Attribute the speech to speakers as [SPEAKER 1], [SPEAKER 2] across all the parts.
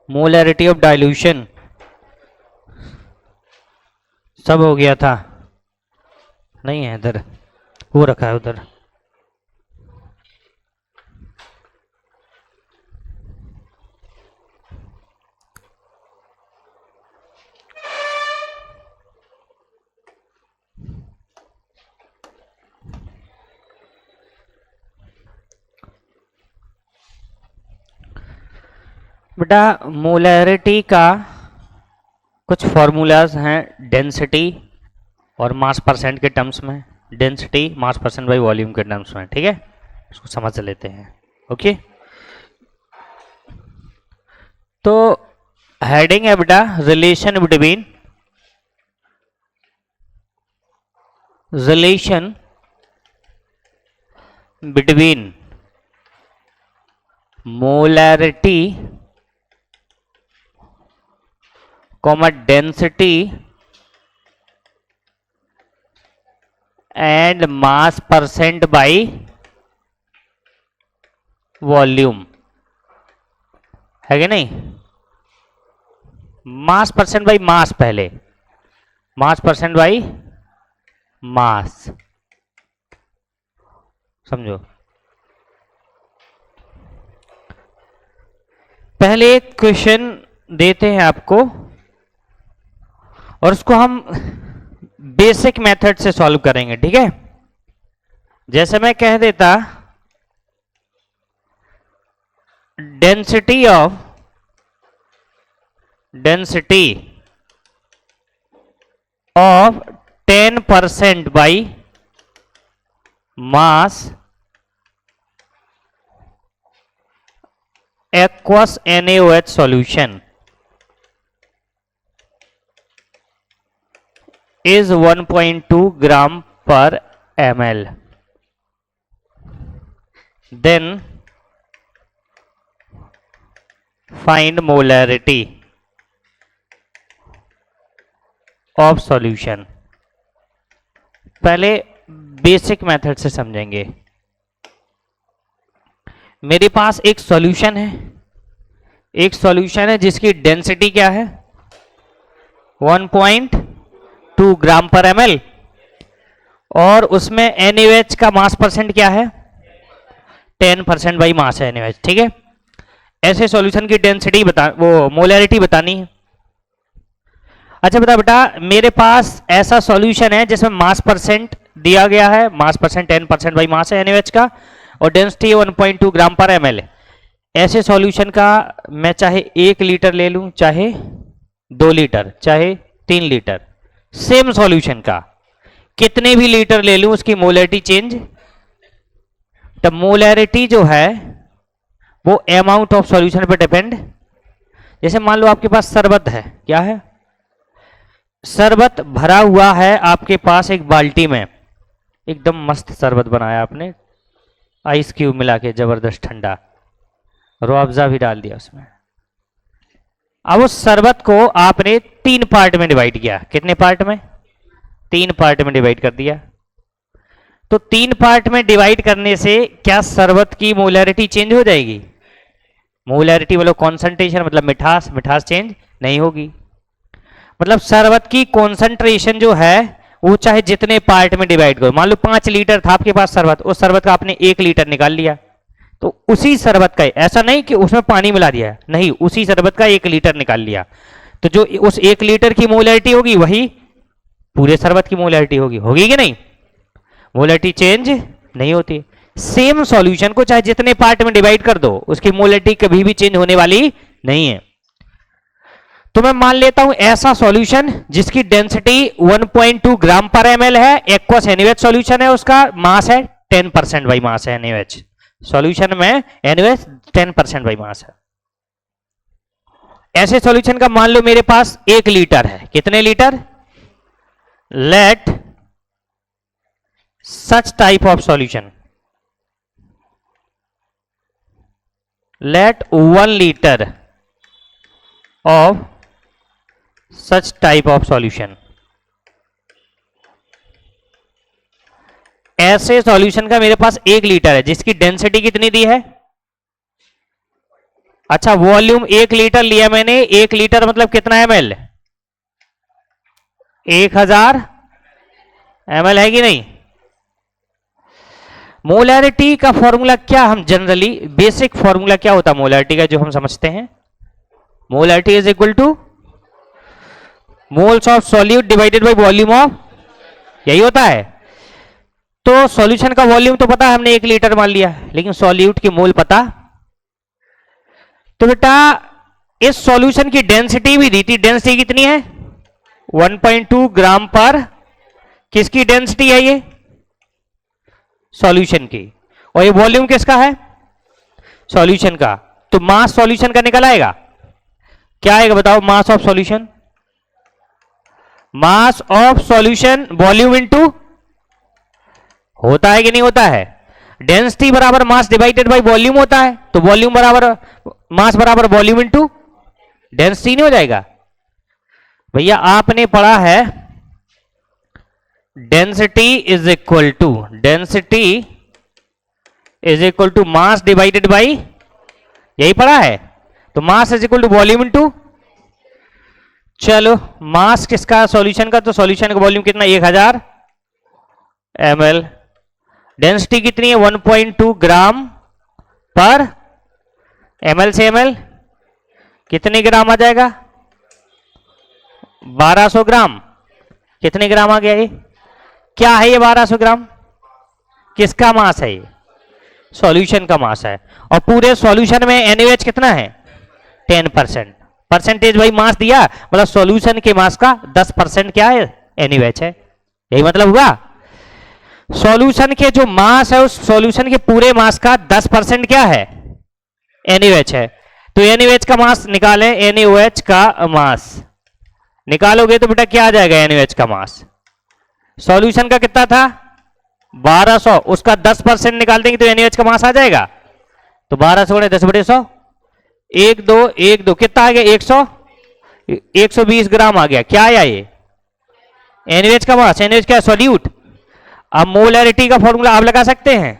[SPEAKER 1] Molarity of dilution सब हो गया था, नहीं है इधर, वो रखा है उधर। बेटा मोलैरिटी का कुछ फॉर्मूलाज हैं डेंसिटी और मास परसेंट के टर्म्स में, density mass percent by volume के टर्म्स में, ठीक है, इसको समझ लेते हैं। ओके, तो हेडिंग है बेटा relation between molarity comma density and mass percent by volume, है कि नहीं? मास परसेंट बाई मास, पहले मास परसेंट बाई मास, समझो। पहले एक क्वेश्चन देते हैं आपको और उसको हम बेसिक मेथड से सॉल्व करेंगे, ठीक है। जैसे मैं कह देता density of 10% by mass aqueous NaOH solution is 1.2 gram per ml. Then find molarity of solution. पहले बेसिक मेथड से समझेंगे। मेरे पास एक सॉल्यूशन है, जिसकी डेंसिटी क्या है 1.2 ग्राम पर ml और उसमें NaOH का मास परसेंट क्या है 10% बाई मास है NaOH, ठीक है। ऐसे सॉल्यूशन की डेंसिटी मोलैरिटी बतानी है। अच्छा बता बेटा, मेरे पास ऐसा सॉल्यूशन है जिसमें मास परसेंट दिया गया है, मास परसेंट 10% बाई मास है NaOH का और डेंसिटी 1.2 ग्राम पर ml। ऐसे सॉल्यूशन का मैं चाहे 1 लीटर ले लूं, चाहे 2 लीटर, चाहे 3 लीटर, सेम सॉल्यूशन का कितने भी लीटर ले लूं उसकी मोलैरिटी चेंज। तब मोलैरिटी जो है वो अमाउंट ऑफ सॉल्यूशन पे डिपेंड। जैसे मान लो आपके पास शरबत है, क्या है, शरबत भरा हुआ है आपके पास एक बाल्टी में, एकदम मस्त शरबत बनाया आपने, आइस क्यूब मिला के जबरदस्त ठंडा, रूअफ़ज़ा भी डाल दिया उसमें। अब उस शरबत को आपने 3 पार्ट में डिवाइड किया। कितने पार्ट में? 3 पार्ट में डिवाइड कर दिया। तो 3 पार्ट में डिवाइड करने से क्या शरबत की मोलैरिटी चेंज हो जाएगी? मोलैरिटी मतलब कॉन्सेंट्रेशन, मतलब मिठास चेंज नहीं होगी। मतलब शरबत की कॉन्सेंट्रेशन जो है वो चाहे जितने पार्ट में डिवाइड करो, मान लो 5 लीटर था आपके पास शरबत, उस शरबत का आपने 1 लीटर निकाल लिया, तो उसी शरबत का, ऐसा नहीं कि उसमें पानी मिला दिया, नहीं, उसी शरबत का 1 लीटर निकाल लिया, तो जो उस 1 लीटर की मोलैरिटी होगी वही पूरे शरबत की मोलैरिटी होगी कि नहीं? मोलैरिटी चेंज नहीं होती। सेम सॉल्यूशन को चाहे जितने पार्ट में डिवाइड कर दो, उसकी मोलैरिटी कभी भी चेंज होने वाली नहीं है। तो मैं मान लेता हूं ऐसा सॉल्यूशन जिसकी डेंसिटी 1.2 ग्राम पर ml है, एक्वस NaOH सॉल्यूशन है, उसका मास है 10% बाई मास है NaOH, सॉल्यूशन में NaOH 10% बाई मास है। ऐसे सॉल्यूशन का मान लो मेरे पास 1 लीटर है, कितने litre? Let such type of solution, let 1 liter of such type of solution, ऐसे सॉल्यूशन का मेरे पास 1 लीटर है जिसकी डेंसिटी कितनी दी है? अच्छा वॉल्यूम 1 लीटर लिया मैंने, 1 लीटर मतलब कितना ml? 1000 ml है कि नहीं? मोलैरिटी का फॉर्मूला क्या, हम जनरली बेसिक फॉर्मूला क्या होता है मोलैरिटी का जो हम समझते हैं? Molarity is equal two moles of solute divided by volume of, यही होता है। तो सॉल्यूशन का वॉल्यूम तो पता है हमने 1 लीटर मान लिया, लेकिन सॉल्यूट की मोल पता। तो बेटा इस सॉल्यूशन की डेंसिटी भी दी थी, डेंसिटी कितनी है? 1.2 ग्राम पर, किसकी डेंसिटी है ये? सॉल्यूशन की। और ये वॉल्यूम किसका है? सॉल्यूशन का। तो मास सॉल्यूशन का निकल आएगा, क्या आएगा बताओ? Mass of solution, mass of solution volume into, होता है कि नहीं होता है? डेंसिटी बराबर मास डिवाइडेड बाय वॉल्यूम होता है, तो वॉल्यूम बराबर मास बराबर वॉल्यूम इनटू डेंसिटी नहीं हो जाएगा? भैया आपने पढ़ा है density is equal to mass divided by, यही पढ़ा है। तो mass is equal to volume into, चलो मास किसका? सॉल्यूशन का। तो सॉल्यूशन का वॉल्यूम कितना? 1000 ml। डेंसिटी कितनी है? 1.2 ग्राम पर ml से ml कितने ग्राम आ जाएगा? 1200 ग्राम। कितने ग्राम आ गया ये? क्या है ये 1200 ग्राम? किसका मास है ये? सॉल्यूशन का मास है। और पूरे सॉल्यूशन में NaOH कितना है? 10%। परसेंटेज भाई मास दिया, मतलब सॉल्यूशन के मास का 10% क्या है? NaOH है। यही मतलब हुआ। सॉल्यूशन के जो मास है उस सॉल्यूशन के पूरे मास का 10% क्या है? NaOH है। तो NaOH का मास निकालें, NaOH का मास निकालोगे तो बेटा क्या आ जाएगा? NaOH का मास सॉल्यूशन का कितना था? 1200, उसका 10% निकाल देंगे तो NaOH का मास आ जाएगा। तो 1200 गुणे 10/100, 1 2 कितना आ गया? 120 ग्राम आ गया। क्या आया ये? NaOH का मास। NaOH क्या? सॉल्यूट। अब मोलैरिटी का फॉर्मूला आप लगा सकते हैं,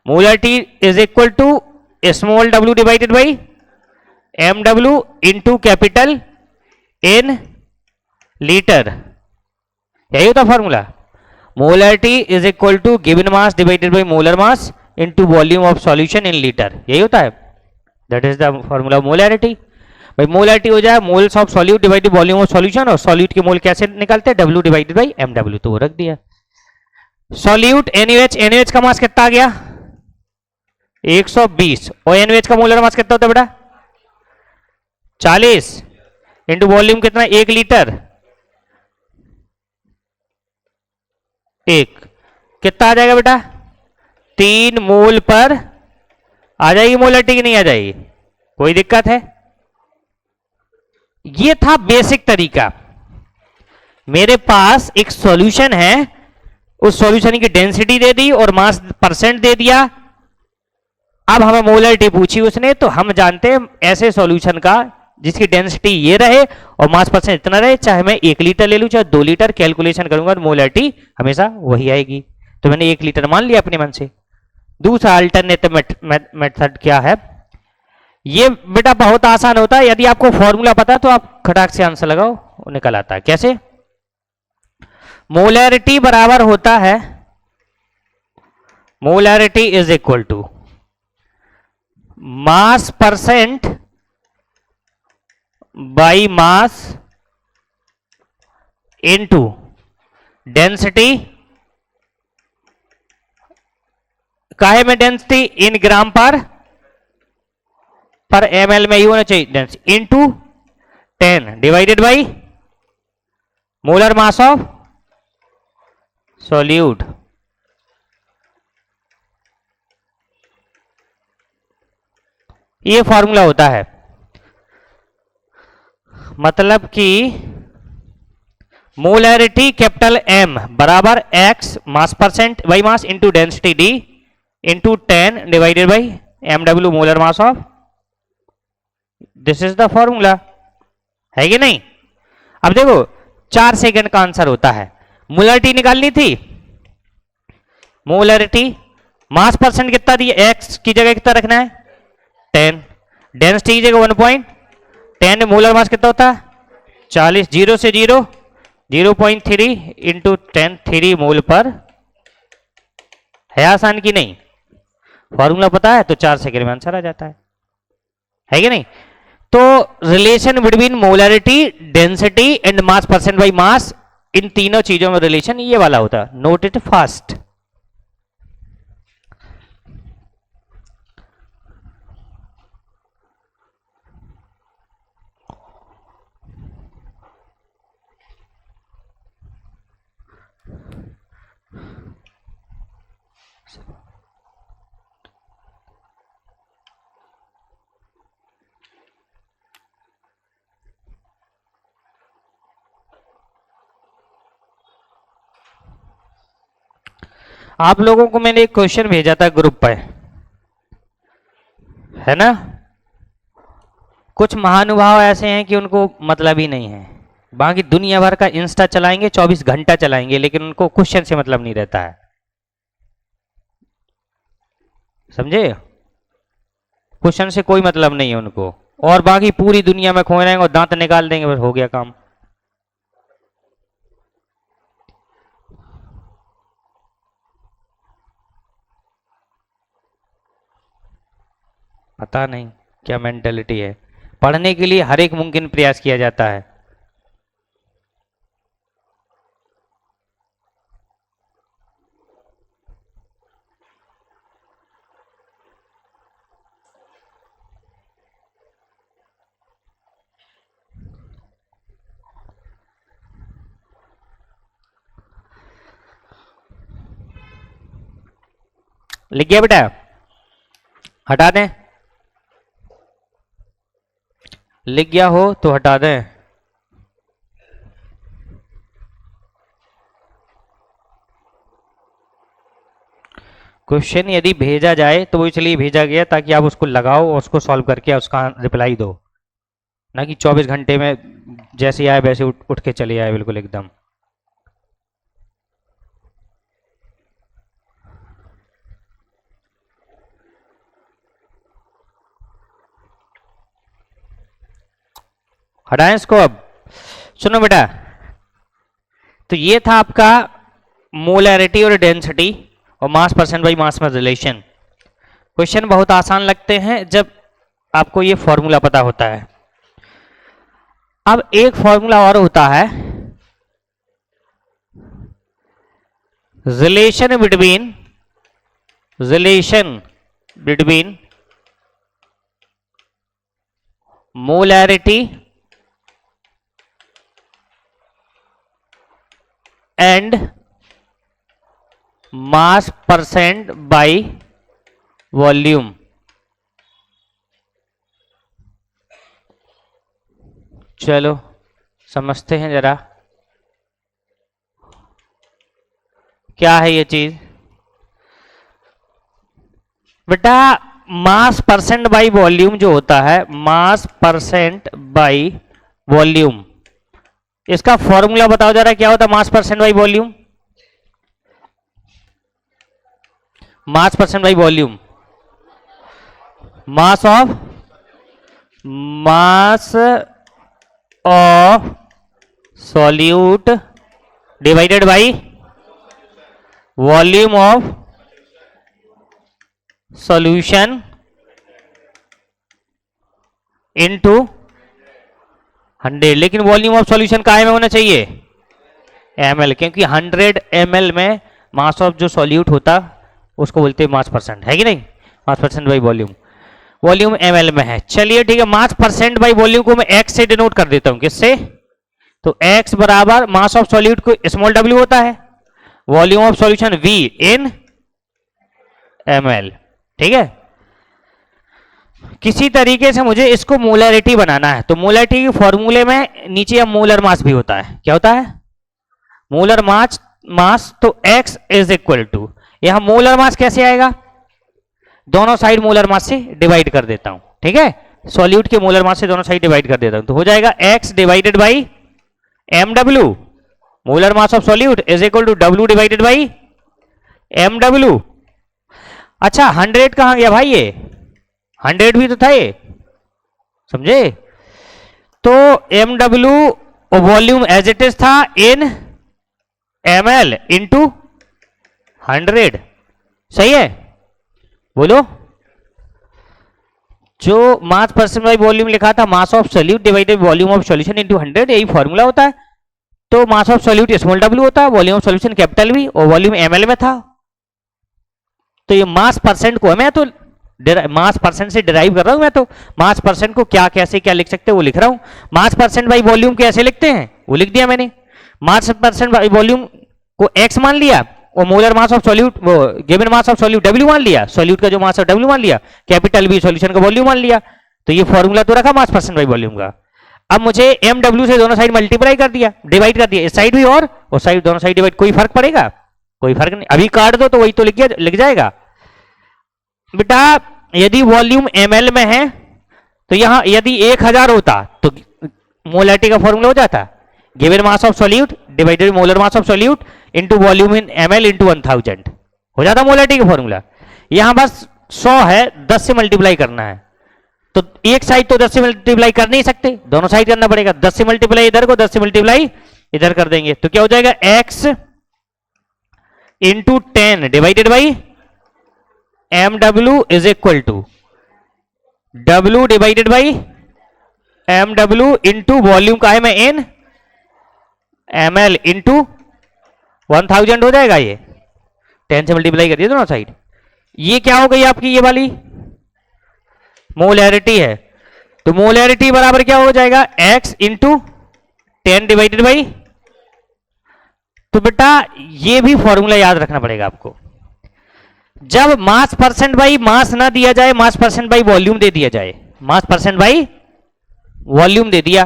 [SPEAKER 1] molarity is equal to small w divided by mw into capital N litre, यही होता formula. Molarity is equal to given mass divided by molar mass into volume of solution in litre, यही होता है। That is the formula of molarity. भाई molarity हो जाए moles of solute divided volume of solution, और solute की मोल कैसे निकालते हैं? w डिवाइडेड बाई mw, तो वो रख दिया। सॉल्यूट NaOH का मास कितना आ गया? 120। और NaOH का मोलर मास कितना होता है बेटा? 40 इंटू वॉल्यूम कितना? 1 लीटर। 1 कितना आ जाएगा बेटा? 3 मोल पर आ जाएगी मोलैरिटी की नहीं आ जाएगी? कोई दिक्कत है? ये था बेसिक तरीका। मेरे पास एक सॉल्यूशन है, उस सॉल्यूशन की डेंसिटी दे दी और मास परसेंट दे दिया। अब हमें मोलैरिटी पूछी उसने, तो हम जानते हैं ऐसे सॉल्यूशन का जिसकी डेंसिटी ये रहे और मास परसेंट इतना रहे, चाहे मैं 1 लीटर ले लूं चाहे 2 लीटर, कैलकुलेशन करूंगा तो मोलैरिटी हमेशा वही आएगी। तो मैंने 1 लीटर मान लिया अपने मन से। दूसरा अल्टरनेटिव मेथड क्या है? ये बेटा बहुत आसान होता है, यदि आपको फॉर्मूला पता है तो आप खटाक से आंसर लगाओ, वो निकल आता है। कैसे? मोलैरिटी बराबर होता है, molarity is equal to mass percent by mass into density. काहे में डेंसिटी? इन ग्राम पर ml में ही होना चाहिए density, into 10 divided by molar mass of solute. ये फॉर्मूला होता है, मतलब कि मोलैरिटी कैपिटल M बराबर x mass percent by mass into density D into 10 divided by mw molar mass of, this is the formula, है कि नहीं? अब देखो 4 सेकंड का आंसर होता है। मोलैरिटी निकालनी थी, मोलैरिटी मास परसेंट कितना दिया, x की जगह कितना रखना है? 10। डेंसिटी की जगह 1.10, मोलर मास कितना होता है 40, 0 से 0 0.3 इंटू 10 3 मोल पर, है आसान की नहीं? फॉर्मूला पता है तो 4 सेकंड में आंसर आ जाता है कि नहीं? तो relation between molarity, density and mass percent by mass, इन तीनों चीजों में रिलेशन ये वाला होता है। Note it fast. आप लोगों को मैंने एक क्वेश्चन भेजा था ग्रुप पर, है ना? कुछ महानुभाव ऐसे हैं कि उनको मतलब ही नहीं है, बाकी दुनिया भर का इंस्टा चलाएंगे, 24 घंटा चलाएंगे, लेकिन उनको क्वेश्चन से मतलब नहीं रहता है, समझे? क्वेश्चन से कोई मतलब नहीं है उनको, और बाकी पूरी दुनिया में खोए रहेंगे और दांत निकाल देंगे, बस हो गया काम। पता नहीं क्या मेंटेलिटी है। पढ़ने के लिए हर एक मुमकिन प्रयास किया जाता है। लिख गया बेटा? हटा दें? लिख गया हो तो हटा दें। क्वेश्चन यदि भेजा जाए तो वो इसलिए भेजा गया ताकि आप उसको लगाओ और उसको सॉल्व करके उसका रिप्लाई दो, ना कि 24 घंटे में जैसे आए वैसे उठ के चले आए बिल्कुल एकदम। हटाएं इसको। अब सुनो बेटा, तो ये था आपका मोलैरिटी और डेंसिटी और मास परसेंट बाई मास में रिलेशन। क्वेश्चन बहुत आसान लगते हैं जब आपको ये फॉर्मूला पता होता है। अब एक फॉर्मूला और होता है, relation between molarity and mass percent by volume. चलो समझते हैं जरा क्या है ये चीज। बेटा मास परसेंट बाई वॉल्यूम जो होता है, मास परसेंट बाई वॉल्यूम, इसका फॉर्मूला बताओ जरा क्या होता है मास percent by volume? Mass percent by volume, mass of solute divided by volume of solution into 100। लेकिन वॉल्यूम ऑफ सॉल्यूशन काहे में होना चाहिए? ml, क्योंकि 100 ml में मास ऑफ जो सॉल्यूट होता उसको बोलते हैं मास परसेंट, है कि नहीं? मास percent by volume, volume ml में है। चलिए ठीक है, मास परसेंट बाई वॉल्यूम को मैं x से डिनोट कर देता हूं। किससे? तो x बराबर मास ऑफ सॉल्यूट को स्मॉल w होता है, volume of solution v in ml, ठीक है? किसी तरीके से मुझे इसको मोलरिटी बनाना है, तो मोलरिटी के फॉर्मूले में नीचे अब मोलर मास भी होता है। क्या होता है? Molar mass. तो x इज इक्वल टू, यहां मोलर मास कैसे आएगा? दोनों साइड मोलर मास से डिवाइड कर देता हूं, ठीक है? सॉल्यूट के मोलर मास से दोनों साइड डिवाइड कर देता हूं, तो हो जाएगा x divided by mw, molar mass of solute is equal to w divided by mw। अच्छा 100 कहां गया भाई? ये 100 भी तो था ये, समझे? तो MW volume as it is था इन ml इंटू 100, सही है? बोलो, जो मास परसेंट बाई वॉल्यूम लिखा था, मास of solute divided volume of solution into 100, यही फॉर्मूला होता है। तो मास ऑफ सॉल्यूट स्मॉल w होता है, volume of solution capital V, और वॉल्यूम ml में था। तो ये मास परसेंट को, मैं तो मास परसेंट से डिराइव कर रहा हूं, मैं तो मास परसेंट को क्या कैसे क्या लिख सकते हैं वो लिख रहा हूं। मास परसेंट बाई वॉल्यूम कैसे लिखते हैं वो लिख दिया मैंने। मास परसेंट बाई वॉल्यूम को x मान लिया, और मोलर मास ऑफ सॉल्यूट, वो given mass of solute W मान लिया, सॉल्यूट का जो मास है W मान लिया, कैपिटल V सॉल्यूशन का वॉल्यूम मान लिया। तो ये फॉर्मूला तो रखा मास परसेंट बाई वॉल्यूम का। अब मुझे MW से दोनों साइड मल्टीप्लाई कर दिया, डिवाइड कर दिया, इस साइड भी और उस साइड, दोनों साइड डिवाइड, कोई फर्क पड़ेगा? कोई फर्क नहीं। अभी काट दो तो वही तो लिख जाएगा बेटा। यदि वॉल्यूम ml में है तो यहां यदि 1000 होता तो मोलैरिटी का फॉर्मूला हो जाता, given mass of solute divided molar mass of solute into volume in ml into 1000 हो जाता मोलैरिटी का फॉर्मूला। यहां बस 100 है, 10 से मल्टीप्लाई करना है, तो एक साइड तो 10 से मल्टीप्लाई कर नहीं सकते, दोनों साइड करना पड़ेगा। 10 से मल्टीप्लाई इधर को, 10 से मल्टीप्लाई इधर कर देंगे, तो क्या हो जाएगा? x into 10 divided by MW is equal to W divided by MW into volume का है मैं N, ml इंटू 1000 हो जाएगा। ये 10 से मल्टीप्लाई करिए दोनों साइड। ये क्या हो गई आपकी? ये वाली मोलैरिटी है। तो मोलैरिटी बराबर क्या हो जाएगा? x इंटू 10 डिवाइडेड बाई, तो बेटा ये भी फॉर्मूला याद रखना पड़ेगा आपको। जब मास परसेंट बाई मास ना दिया जाए, मास परसेंट बाई वॉल्यूम दे दिया जाए, मास परसेंट बाई वॉल्यूम दे दिया,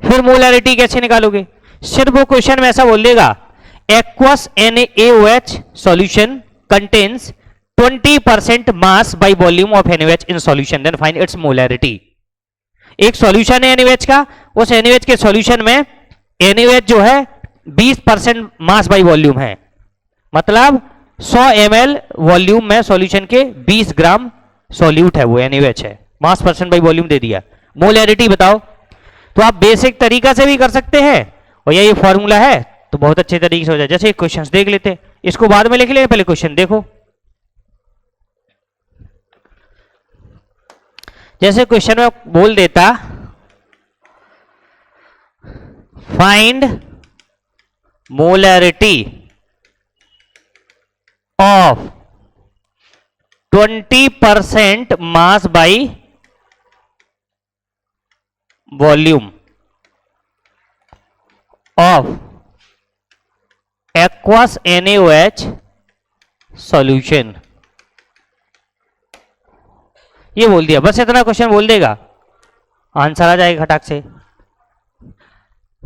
[SPEAKER 1] फिर मोलैरिटी कैसे निकालोगे? सिर्फ वो क्वेश्चन में ऐसा बोल देगा, aqueous NaOH solution contains 20% mass by volume of NaOH in solution, then find its molarity. एक सॉल्यूशन है NaOH का, उस NaOH के सॉल्यूशन में NaOH जो है 20% मास बाई वॉल्यूम है, मतलब 100 ml वॉल्यूम में सॉल्यूशन के 20 ग्राम सॉल्यूट है, वो NaOH है। मास परसेंट बाई वॉल्यूम दे दिया, मोलैरिटी बताओ। तो आप बेसिक तरीका से भी कर सकते हैं, और ये फॉर्मूला है तो बहुत अच्छे तरीके से हो जाए। जैसे क्वेश्चंस देख लेते हैं, इसको बाद में लिख लें, पहले क्वेश्चन देखो। जैसे क्वेश्चन में बोल देता, find molarity of 20% mass by volume of aqueous NaOH solution. ये बोल दिया, बस इतना क्वेश्चन बोल देगा, आंसर आ जाएगा खटाक से।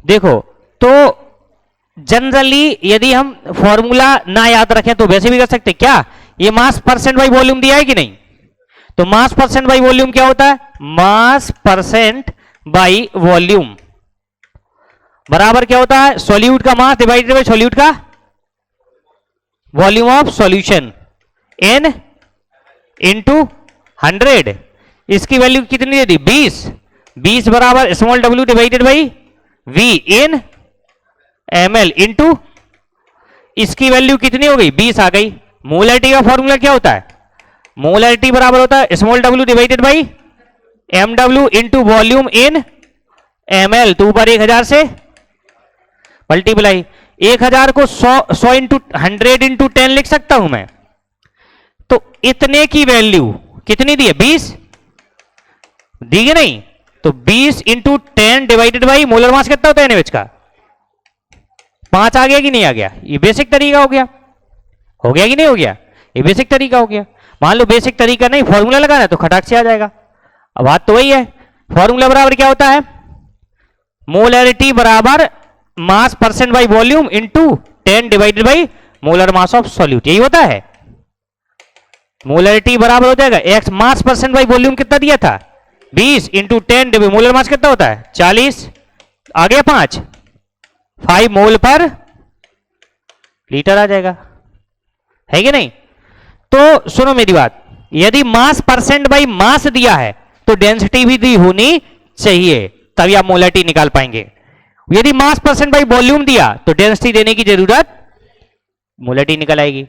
[SPEAKER 1] देखो, तो जनरली यदि हम फॉर्मूला ना याद रखें तो वैसे भी कर सकते क्या? ये मास परसेंट बाई वॉल्यूम दिया है कि नहीं? तो मास परसेंट बाई वॉल्यूम क्या होता है? मास परसेंट बाई वॉल्यूम बराबर क्या होता है? सॉल्यूट का मास डिवाइडेड बाई सॉल्यूट का volume of solution, N into 100। इसकी वैल्यू कितनी दे दी? 20। 20 बराबर small w divided by V in ml into, इसकी वैल्यू कितनी हो गई? 20 आ गई। मोलैरिटी का फॉर्मूला क्या होता है? मोलैरिटी बराबर होता है small w divided by MW into volume in ml। तो ऊपर 1000 से मल्टीप्लाई, 1000 को 100 इंटू 100 इंटू 10 लिख सकता हूं मैं। तो इतने की वैल्यू कितनी दी है? 20 दी है नहीं? तो 20 इंटू 10 डिवाइडेड बाई मोलर मास कितना होता है NaOH का? 5 आ गया कि नहीं आ गया? ये बेसिक तरीका हो गया कि नहीं हो गया? ये बेसिक तरीका हो गया। मान लो बेसिक तरीका नहीं, फॉर्मूला लगाना है तो खटाक से आ जाएगा। अब बात तो वही है, फॉर्मूला बराबर क्या होता है? मोलैरिटी बराबर मास percent by volume into 10 divided by molar mass of solute, यही होता है। मोलैरिटी बराबर हो जाएगा x mass percent by volume कितना दिया था? 20 इंटू 10 डिवाइड मोलर मास कितना होता है? 40। आगे 5 मोल पर लीटर आ जाएगा, है कि नहीं? तो सुनो मेरी बात, यदि मास परसेंट बाई मास दिया है तो डेंसिटी भी दी होनी चाहिए, तभी आप मोलैरिटी निकाल पाएंगे। यदि मास परसेंट बाई वॉल्यूम दिया तो डेंसिटी देने की जरूरत, मोलैरिटी निकल आएगी।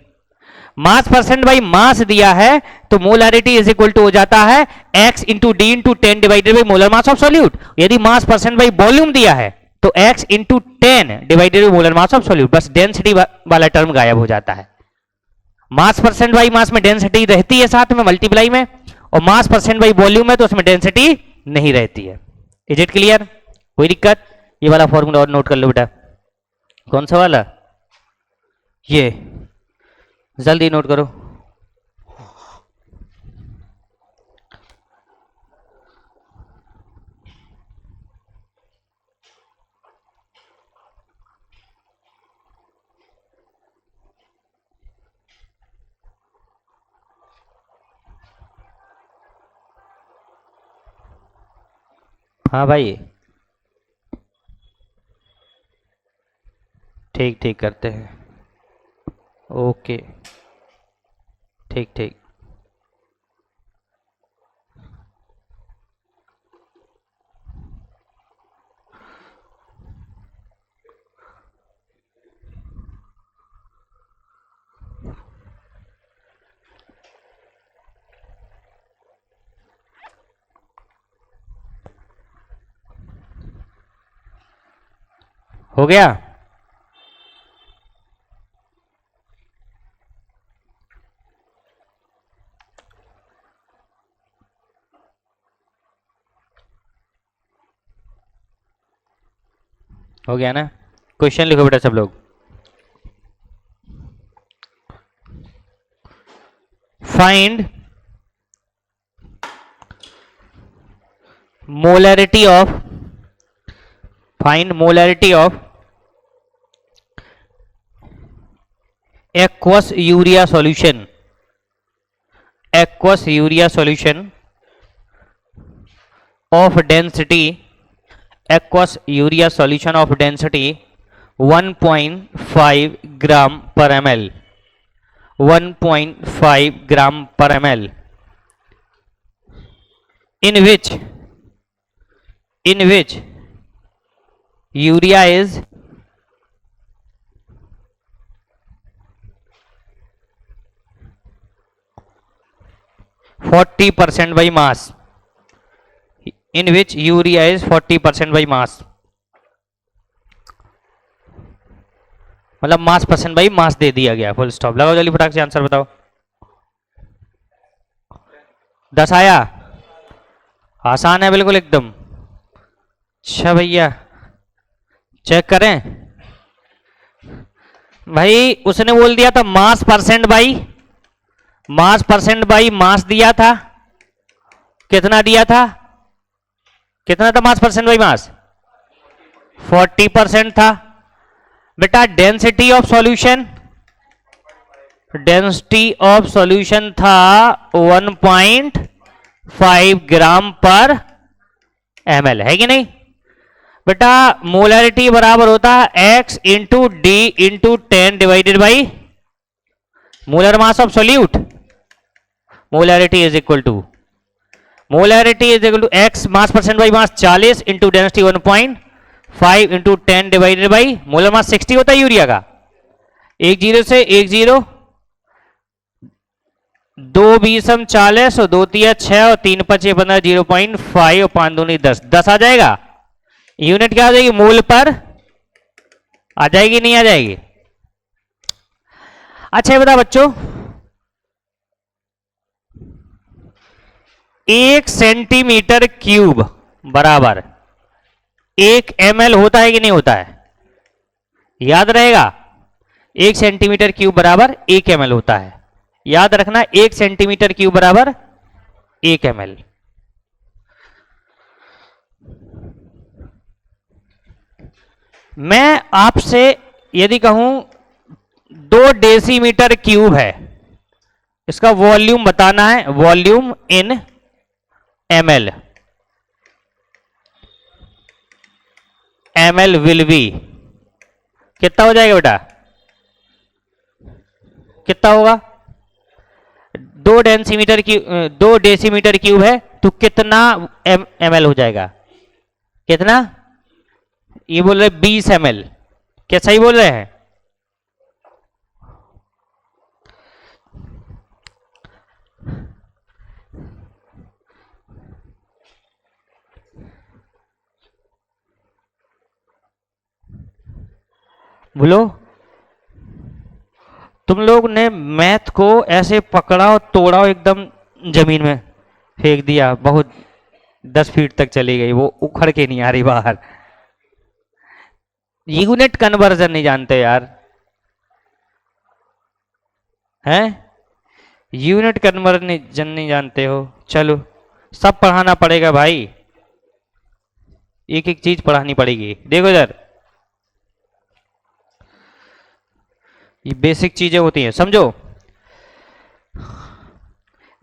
[SPEAKER 1] मास परसेंट बाई मास दिया है तो मोलैरिटी इज इक्वल टू हो जाता है x into d into 10 divided by molar mass of solute. यदि मास परसेंट बाई वॉल्यूम दिया है तो x into 10 divided by molar mass of solute. बस डेंसिटी वाला टर्म गायब हो जाता है। मास परसेंट बाई मास में डेंसिटी रहती है साथ में मल्टीप्लाई में, और मास परसेंट बाई वॉल्यूम है तो उसमें डेंसिटी नहीं रहती है। Is it clear? कोई दिक्कत? ये वाला फॉर्मूला और नोट कर लो बेटा। कौन सा वाला? ये जल्दी नोट करो। हाँ भाई, ठीक ठीक करते हैं। ओके, ठीक ठीक। हो गया? हो गया ना? क्वेश्चन लिखो बेटा सब लोग। Find molarity of aqueous urea solution of density 1.5 gram per ml, 1.5 gram per ml, in which urea is 40% by mass, in which urea is 40% by mass, मतलब मास परसेंट बाई मास दे दिया गया। Full stop. लगाओ जल्दी फटाक से आंसर बताओ। 10 आया? आसान है बिल्कुल एकदम। अच्छा भैया चेक करें भाई, उसने बोल दिया था मास परसेंट बाई मास दिया था। कितना दिया था? कितना था मास परसेंट बाई मास? 40% था। बेटा डेंसिटी ऑफ सॉल्यूशन था 1.5 ग्राम पर ml, है कि नहीं बेटा? मोलैरिटी बराबर होता है x into d into 10 divided by molar mass of solute. Molarity is equal to x mass percent by mass 40 into density 1.5 into 10 divided by molar mass 60 होता है यूरिया का। 1 0 से 1 0, 2 20 40 और 2 3 6 और 3 5 15 0.5 और 5 2 10 10 आ जाएगा। यूनिट क्या आ जाएगी? मोल पर आ जाएगी, नहीं आ जाएगी? अच्छा ये बता बच्चों, 1 सेंटीमीटर क्यूब बराबर 1 ml होता है कि नहीं होता है? याद रहेगा, 1 सेंटीमीटर क्यूब बराबर 1 ml होता है। याद रखना 1 सेंटीमीटर क्यूब बराबर 1 ml। मैं आपसे यदि कहूं 2 डेसीमीटर क्यूब है, इसका वॉल्यूम बताना है, volume in ml, ml will be कितना हो जाएगा बेटा? कितना होगा? 2 डेसीमीटर क्यूब है तो कितना ml हो जाएगा? कितना? ये बोल रहे 20 ml। क्या सही बोल रहे हैं? बोलो। तुम लोग ने मैथ को ऐसे पकड़ा और तोड़ा और एकदम जमीन में फेंक दिया, बहुत 10 फीट तक चली गई, वो उखड़ के नहीं आ रही बाहर। यूनिट कन्वर्जन नहीं जानते यार, हैं? यूनिट कन्वर्जन नहीं जानते हो? चलो सब पढ़ाना पड़ेगा भाई, एक एक चीज पढ़ानी पड़ेगी। देखो इधर, ये बेसिक चीजें होती हैं, समझो।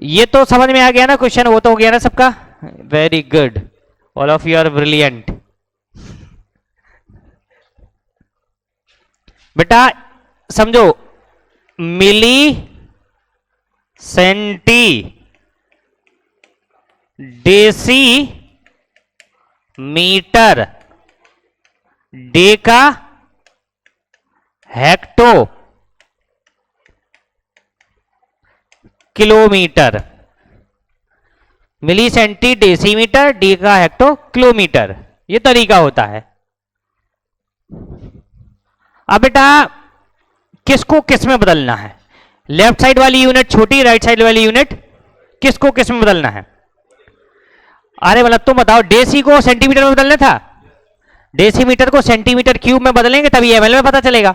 [SPEAKER 1] ये तो समझ में आ गया ना क्वेश्चन? वो तो हो गया ना सबका? Very good, all of you are brilliant. बेटा समझो, milli centi decimetre deca hecto kilometre. Milli centi decimetre deca hecto kilometre, ये तरीका होता है। अब बेटा किसको किस में बदलना है? लेफ्ट साइड वाली यूनिट छोटी, राइट साइड वाली यूनिट किसको किस में बदलना है? अरे मतलब तुम बताओ, डेसी को सेंटीमीटर में बदलना था, डेसीमीटर को सेंटीमीटर क्यूब में बदलेंगे तभी एमएल में पता चलेगा।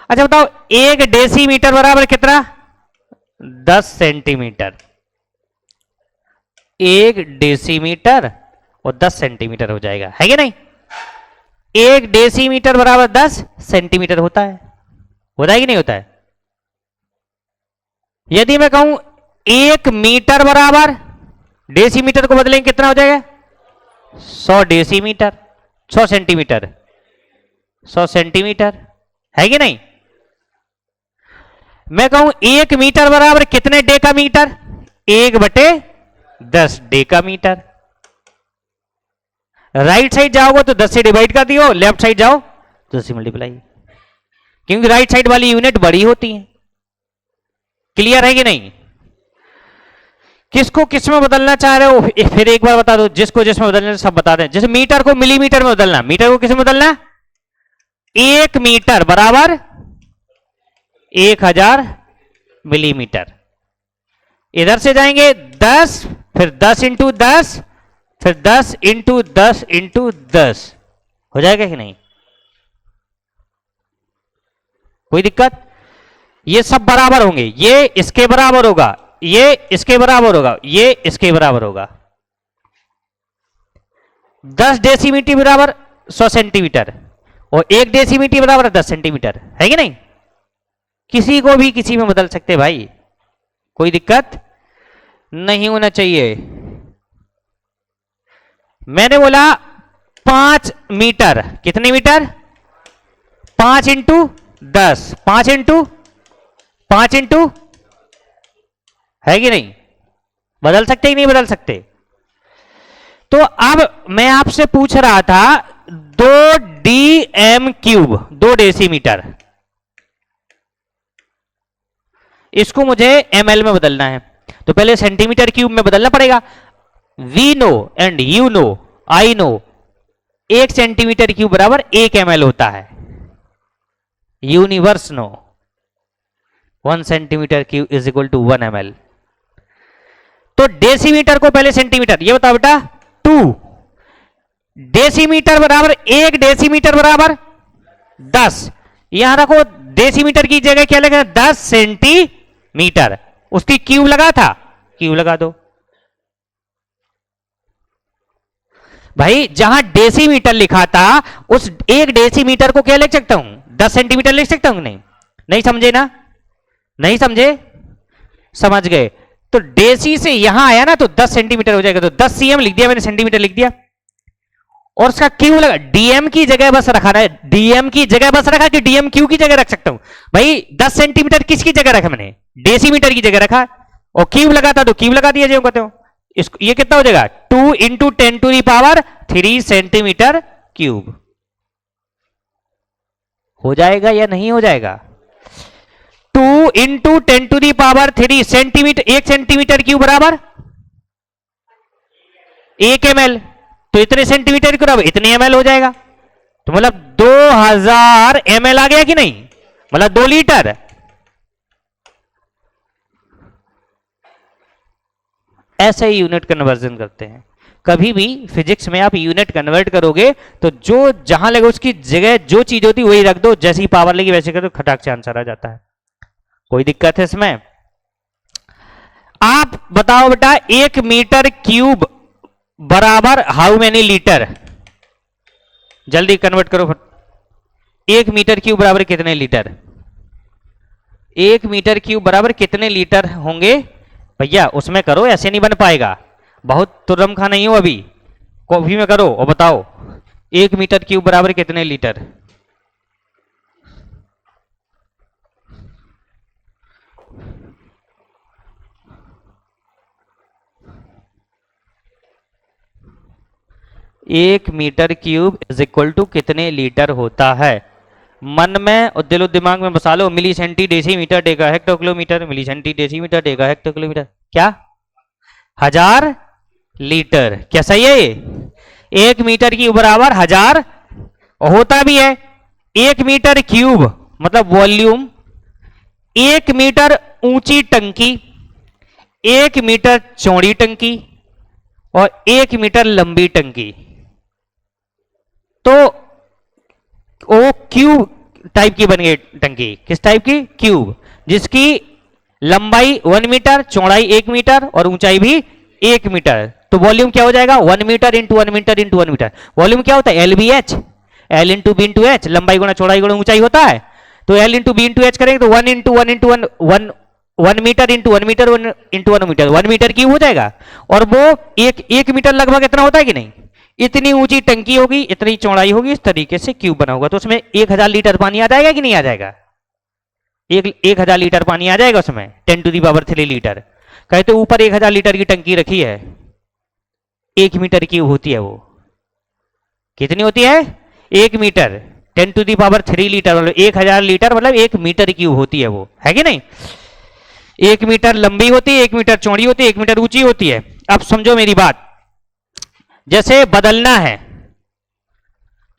[SPEAKER 1] अच्छा बताओ, 1 डेसीमीटर बराबर कितना? 10 सेंटीमीटर। 1 डेसीमीटर और 10 सेंटीमीटर हो जाएगा, है कि नहीं? 1 डेसीमीटर बराबर 10 सेंटीमीटर होता है कि नहीं होता है? यदि मैं कहूं 1 मीटर बराबर, डेसीमीटर को बदलेंगे कितना हो जाएगा? 100 डेसीमीटर, 100 सेंटीमीटर, 100 सेंटीमीटर, है कि नहीं? मैं कहूं 1 मीटर बराबर कितने decametre? 1/10 decametre. Right side जाओगे तो 10 से डिवाइड कर दियो, लेफ्ट साइड जाओ तो 10 से मल्टीप्लाई, क्योंकि राइट साइड वाली यूनिट बड़ी होती है। क्लियर है कि नहीं? किसको किस में बदलना चाह रहे हो फिर एक बार बता दो, जिसको जिसमें बदलना सब बता दें। जैसे मीटर को मिलीमीटर में बदलना, मीटर को किस में बदलना? 1 मीटर बराबर 1000 मिलीमीटर। इधर से जाएंगे 10, फिर 10 इंटू 10, फिर 10 इंटू 10 इंटू 10, हो जाएगा कि नहीं? कोई दिक्कत? ये सब बराबर होंगे, ये इसके बराबर होगा, ये इसके बराबर होगा, ये इसके बराबर होगा। 10 डेसीमीटर बराबर 100 सेंटीमीटर और 1 डेसीमीटर बराबर 10 सेंटीमीटर, है कि नहीं? किसी को भी किसी में बदल सकते भाई, कोई दिक्कत नहीं होना चाहिए। मैंने बोला 5 मीटर, कितने मीटर? 5 इंटू 10, 5 इंटू 5 इंटू, है कि नहीं? बदल सकते ही नहीं बदल सकते? तो अब मैं आपसे पूछ रहा था 2 DM क्यूब, 2 डेसीमीटर, इसको मुझे ml में बदलना है, तो पहले सेंटीमीटर क्यूब में बदलना पड़ेगा। We know and you know, I know, 1 centimetre cube बराबर 1 ml होता है। Universe know 1 centimetre cube is equal to 1 ml। तो डेसीमीटर को पहले सेंटीमीटर, ये बताओ बेटा 2 डेसीमीटर बराबर 1 डेसीमीटर बराबर 10। यहां रखो, डेसीमीटर की जगह क्या लगा? 10 सेंटीमीटर, उसकी क्यूब लगा था, क्यूब लगा दो भाई। जहां डेसीमीटर लिखा था उस 1 डेसीमीटर को क्या लिख सकता हूं? 10 सेंटीमीटर लिख सकता हूं? नहीं, नहीं समझे ना? नहीं समझे? समझ गए? तो डेसी से यहां आया ना तो 10 सेंटीमीटर हो जाएगा, तो 10 cm लिख दिया मैंने, सेंटीमीटर लिख दिया, और उसका क्यू लगा। डीएम की जगह बस रखा है, डीएम की जगह बस रखा कि डीएम क्यू की जगह रख सकता हूं? भाई 10 सेंटीमीटर किसकी जगह रखा मैंने? डेसीमीटर की जगह रखा, और क्यूब लगाता तो क्यूब लगा दिया जो कहते हो। इसको ये कितना हो जाएगा 2 into 10 to the power 3 centimetre cube. हो जाएगा या नहीं हो जाएगा? 2 into 10 to the power 3 centimetre, 1 centimetre cube बराबर 1 ml। तो इतने सेंटीमीटर के बराबर इतने ml हो जाएगा। तो मतलब 2000 ml आ गया कि नहीं, मतलब 2 लीटर। ऐसे ही यूनिट कन्वर्जन करते हैं। कभी भी फिजिक्स में आप यूनिट कन्वर्ट करोगे तो जो जहां लगे उसकी जगह जो चीज होती वही रख दो, जैसी पावर लगी वैसे कर दो, खटाक से आंसर आ जाता है। कोई दिक्कत है इसमें? आप बताओ बेटा 1 मीटर क्यूब बराबर हाउ मेनी लीटर? जल्दी कन्वर्ट करो। 1 मीटर क्यूब बराबर कितने लीटर? 1 मीटर क्यूब बराबर कितने लीटर होंगे भैया? उसमें करो, ऐसे नहीं बन पाएगा। बहुत तुरम खा नहीं हो अभी, कॉफी में करो और बताओ 1 मीटर क्यूब बराबर कितने लीटर? एक metre cube is equal to कितने लीटर होता है? मन में और दिलो दिमाग में बसा लो। Milli centi decimetre deca hecto kilometre, milli centi decimetre deca hecto kilometre, क्या 1000 लीटर? क्या सही है ये? 1 मीटर क्यूब बराबर 1000 होता भी है। 1 मीटर क्यूब मतलब वॉल्यूम, 1 मीटर ऊंची टंकी, 1 मीटर चौड़ी टंकी और 1 मीटर लंबी टंकी। तो वो क्यूब टाइप की बन गई टंकी। किस टाइप की? क्यूब, जिसकी लंबाई 1 मीटर, चौड़ाई 1 मीटर और ऊंचाई भी 1 मीटर। तो वॉल्यूम क्या हो जाएगा? 1 metre into 1 metre into 1 metre. Volume क्या होता है? L B H, L into B into H, लंबाई गुणा चौड़ाई गुणा ऊंचाई होता है। तो L into B into H करेंगे तो 1 into 1 into 1 metre into 1 metre into 1 metre, 1 metre cube हो जाएगा। और वो 1 मीटर लगभग इतना होता है कि नहीं? इतनी ऊंची टंकी होगी, इतनी चौड़ाई होगी, इस तरीके से क्यूब बना होगा। तो उसमें 1000 लीटर पानी आ जाएगा कि नहीं आ जाएगा? 1000 लीटर पानी आ जाएगा उसमें, 10 टू दी पावर 3 लीटर। कहते ऊपर 1000 लीटर की टंकी रखी है, 1 मीटर क्यूब होती है। वो कितनी होती है? 1 metre, 10 to the power 3 litre, मतलब 1000 लीटर मतलब 1 मीटर क्यूब होती है वो, है कि नहीं? 1 मीटर लंबी होती है, 1 मीटर चौड़ी होती है, 1 मीटर ऊंची होती है। अब समझो मेरी बात, जैसे बदलना है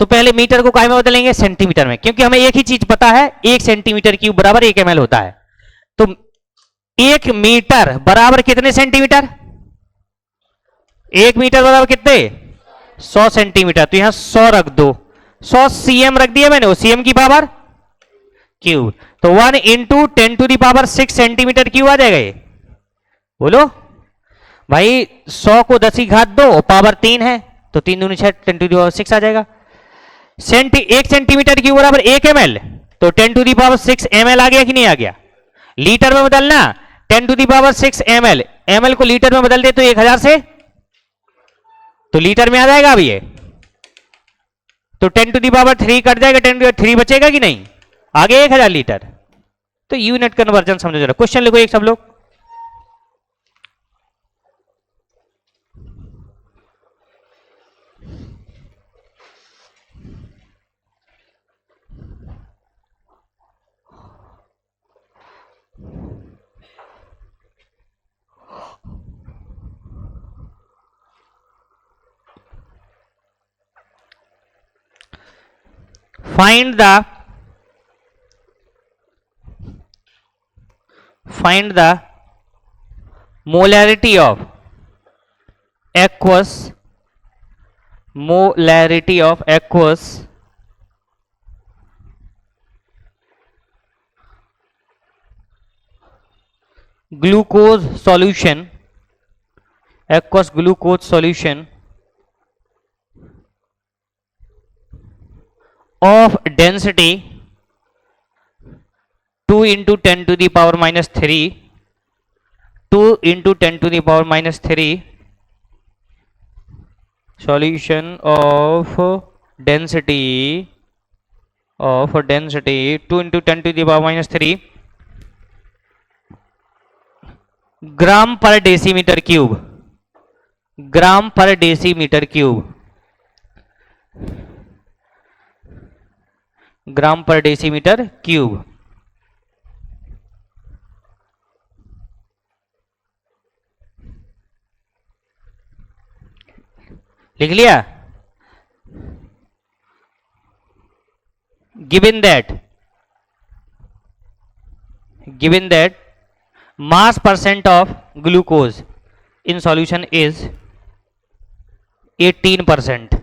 [SPEAKER 1] तो पहले मीटर को काय में बदलेंगे? सेंटीमीटर में, क्योंकि हमें एक ही चीज पता है, 1 सेंटीमीटर क्यूब बराबर 1 ml होता है। तो 1 मीटर बराबर कितने सेंटीमीटर? 1 मीटर बराबर कितने? 100 सेंटीमीटर। तो यहां 100 रख दो, 100 सीएम रख दिया मैंने, वो सीएम की पावर क्यूब। तो 1 into 10 to the power 6 centimetre cube आ जाएगा ये। बोलो भाई, 100 को 10 की घात 2 और पावर 3 है, तो 3 दूनी 6, 10 टू दी पावर 6 आ जाएगा। 1 सेंटीमीटर क्यूब बराबर 1 ml, तो 10 टू दी पावर 6 ml आ गया कि नहीं आ गया? लीटर में बदलना, 10 to the power 6 ml, ml को लीटर में बदल दे तो 1000 से तो लीटर में आ जाएगा अब ये। तो 10 टू दी पावर 3 कट जाएगा, 10 टू दी पावर 3 बचेगा कि नहीं? आगे 1000 लीटर। तो यूनिट कन्वर्जन समझो जरा। क्वेश्चन लिखो एक सब लोग। Find the molarity of aqueous glucose solution, aqueous glucose solution of density 2 into 10 to the power minus 3, 2 into 10 to the power minus 3, solution of density 2 into 10 to the power minus 3 ग्राम पर decimetre cube, ग्राम पर decimetre cube, ग्राम पर decimetre cube. लिख लिया? Given that mass percent of glucose in solution is 18%,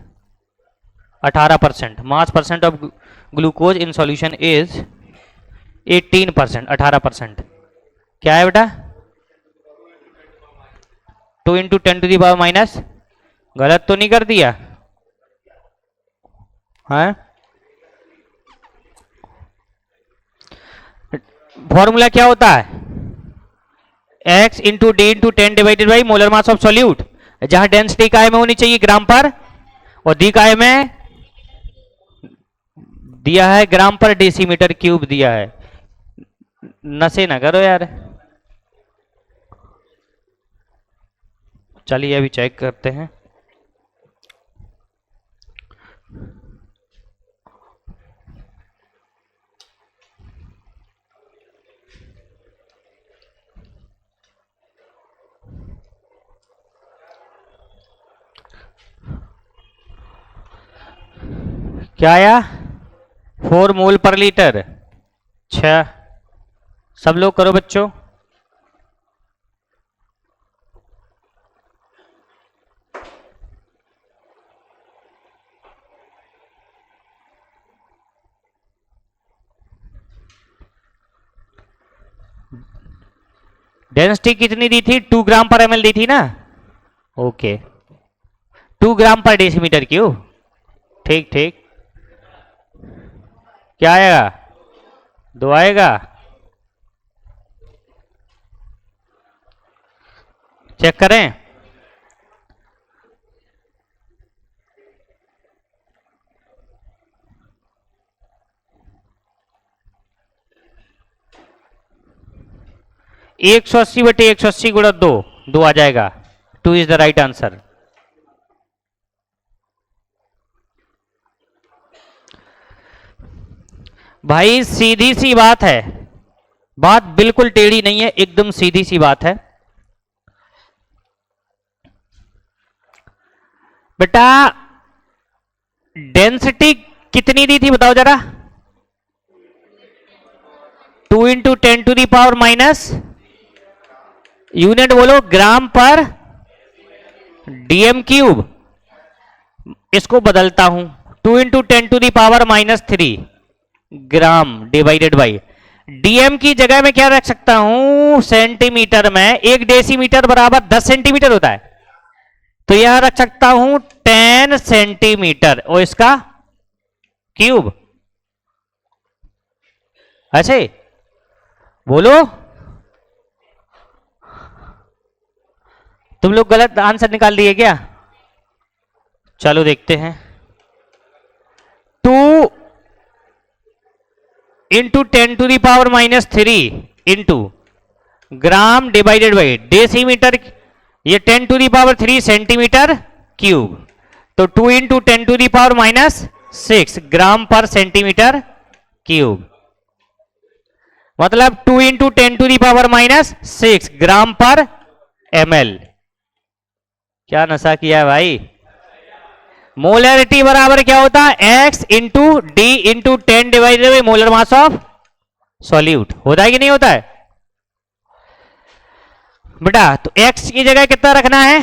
[SPEAKER 1] 18%। mass percent of glucose in solution is 18%, 18%। क्या है बेटा? 2 into 10⁻⁻, गलत तो नहीं कर दिया? हाँ, फॉर्मूला क्या होता है? x into d into 10 divided by molar mass of solute, जहां डेंसिटी काय में होनी चाहिए ग्राम पर, और दी काय में दिया है ग्राम पर डेसीमीटर क्यूब दिया है। नशे ना करो यार। चलिए अभी चेक करते हैं। क्या आया? 4 मोल पर लीटर। अच्छा, सब लोग करो बच्चों। डेंसिटी कितनी दी थी? 2 ग्राम पर एमएल दी थी ना? ओके, 2 ग्राम पर डेसीमीटर क्यूब। ठीक ठीक। क्या आएगा? 2 आएगा। चेक करें। एक 180 बटे 180 गुणा 2, 2 आ जाएगा। 2 इज द राइट आंसर। भाई सीधी सी बात है, बात बिल्कुल टेढ़ी नहीं है, एकदम सीधी सी बात है। बेटा डेंसिटी कितनी दी थी बताओ जरा? 2 इंटू 10⁻⁻, यूनिट बोलो ग्राम पर डीएम क्यूब। इसको बदलता हूं, 2 into 10⁻⁻³ gram divided by DM की जगह में क्या रख सकता हूं? सेंटीमीटर में। 1 डेसीमीटर बराबर 10 सेंटीमीटर होता है, तो यहां रख सकता हूं 10 सेंटीमीटर और इसका क्यूब। ऐसे बोलो। तुम लोग गलत आंसर निकाल दिए क्या? चलो देखते हैं। 2 into 10⁻³ into gram divided by decimetre, ये 10⁻³ सेंटीमीटर क्यूब, तो 2 इंटू 10⁻⁻6 ग्राम पर सेंटीमीटर क्यूब, मतलब 2 इंटू 10⁻⁻6 ग्राम पर ml। क्या नशा किया है भाई? मोलरिटी बराबर क्या होता है? x into d into 10 divided by molar mass of solute. होता है कि नहीं होता है बेटा? तो x की जगह कितना रखना है?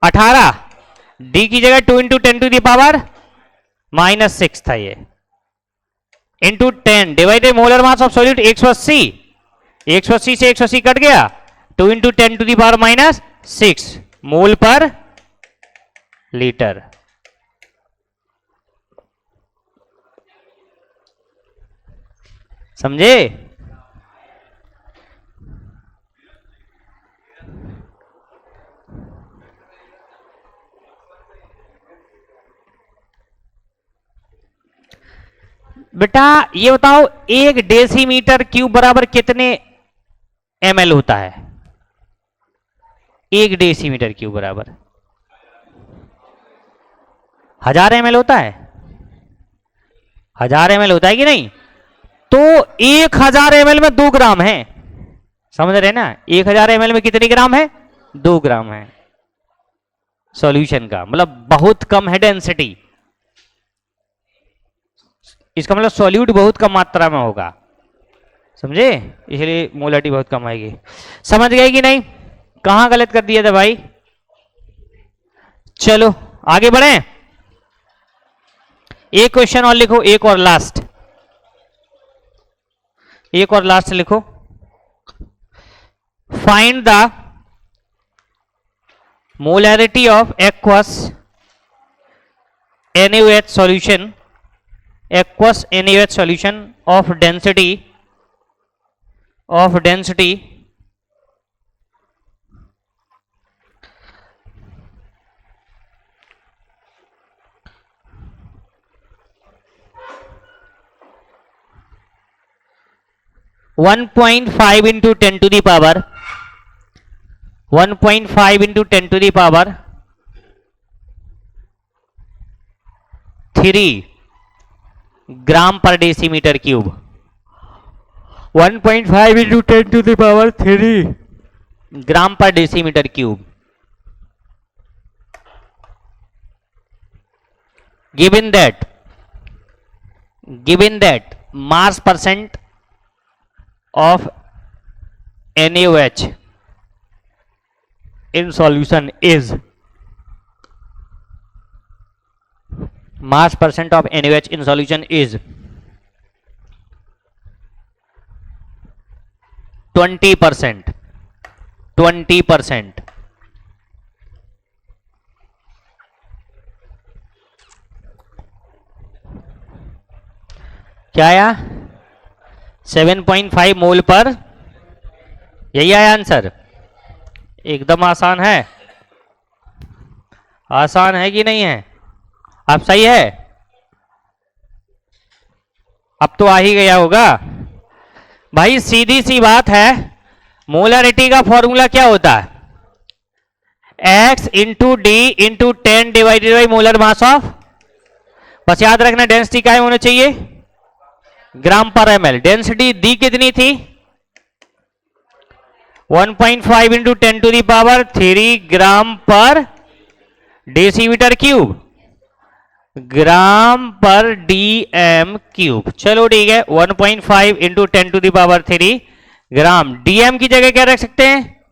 [SPEAKER 1] 18। d की जगह 2 इंटू 10⁻⁻6 था ये, into 10 divided molar mass of solute 180। 180 से 180 कट गया, 2 इंटू 10⁻⁻6 मोल पर लीटर। समझे? बेटा ये बताओ 1 डेसीमीटर क्यूब बराबर कितने ml होता है? 1 डेसीमीटर क्यूब बराबर 1000 ml होता है, 1000 ml होता है कि नहीं? तो 1000 ml में 2 ग्राम है, समझ रहे ना? 1000 ml में कितने ग्राम है? 2 ग्राम है सॉल्यूशन का, मतलब बहुत कम है डेंसिटी। इसका मतलब सॉल्यूट बहुत कम मात्रा में होगा, समझे? इसलिए मोलारिटी बहुत कम आएगी। समझ गए कि नहीं? कहां गलत कर दिया था भाई? चलो आगे बढ़े, एक क्वेश्चन और लिखो, एक और लास्ट, एक और लास्ट लिखो। Find the molarity of aqueous NaOH solution, aqueous NaOH solution of density 1.5 into 10 to the power 1.5 into 10 to the power 3 ग्राम पर decimetre cube. 1.5 into 10 to the power 3 ग्राम पर decimetre cube. given that mass percent of NaOH in solution is, mass percent of NaOH in solution is 20%, 20%। क्या आया? 7.5 मोल पर, यही आया answer. एकदम आसान है, आसान है कि नहीं है? अब सही है? अब तो आ ही गया होगा भाई। सीधी सी बात है, मोलरिटी का फॉर्मूला क्या होता है? X into d into 10 divided by molar mass of, बस याद रखना डेंसिटी क्या होना चाहिए? ग्राम पर ml। डेंसिटी दी कितनी थी? 1.5 इंटू 10 टू दी पावर 3 ग्राम पर डेसीमीटर क्यूब, ग्राम पर डीएम क्यूब। चलो ठीक है, 1.5 into 10 to the power 3 gram. DM की जगह क्या रख सकते हैं?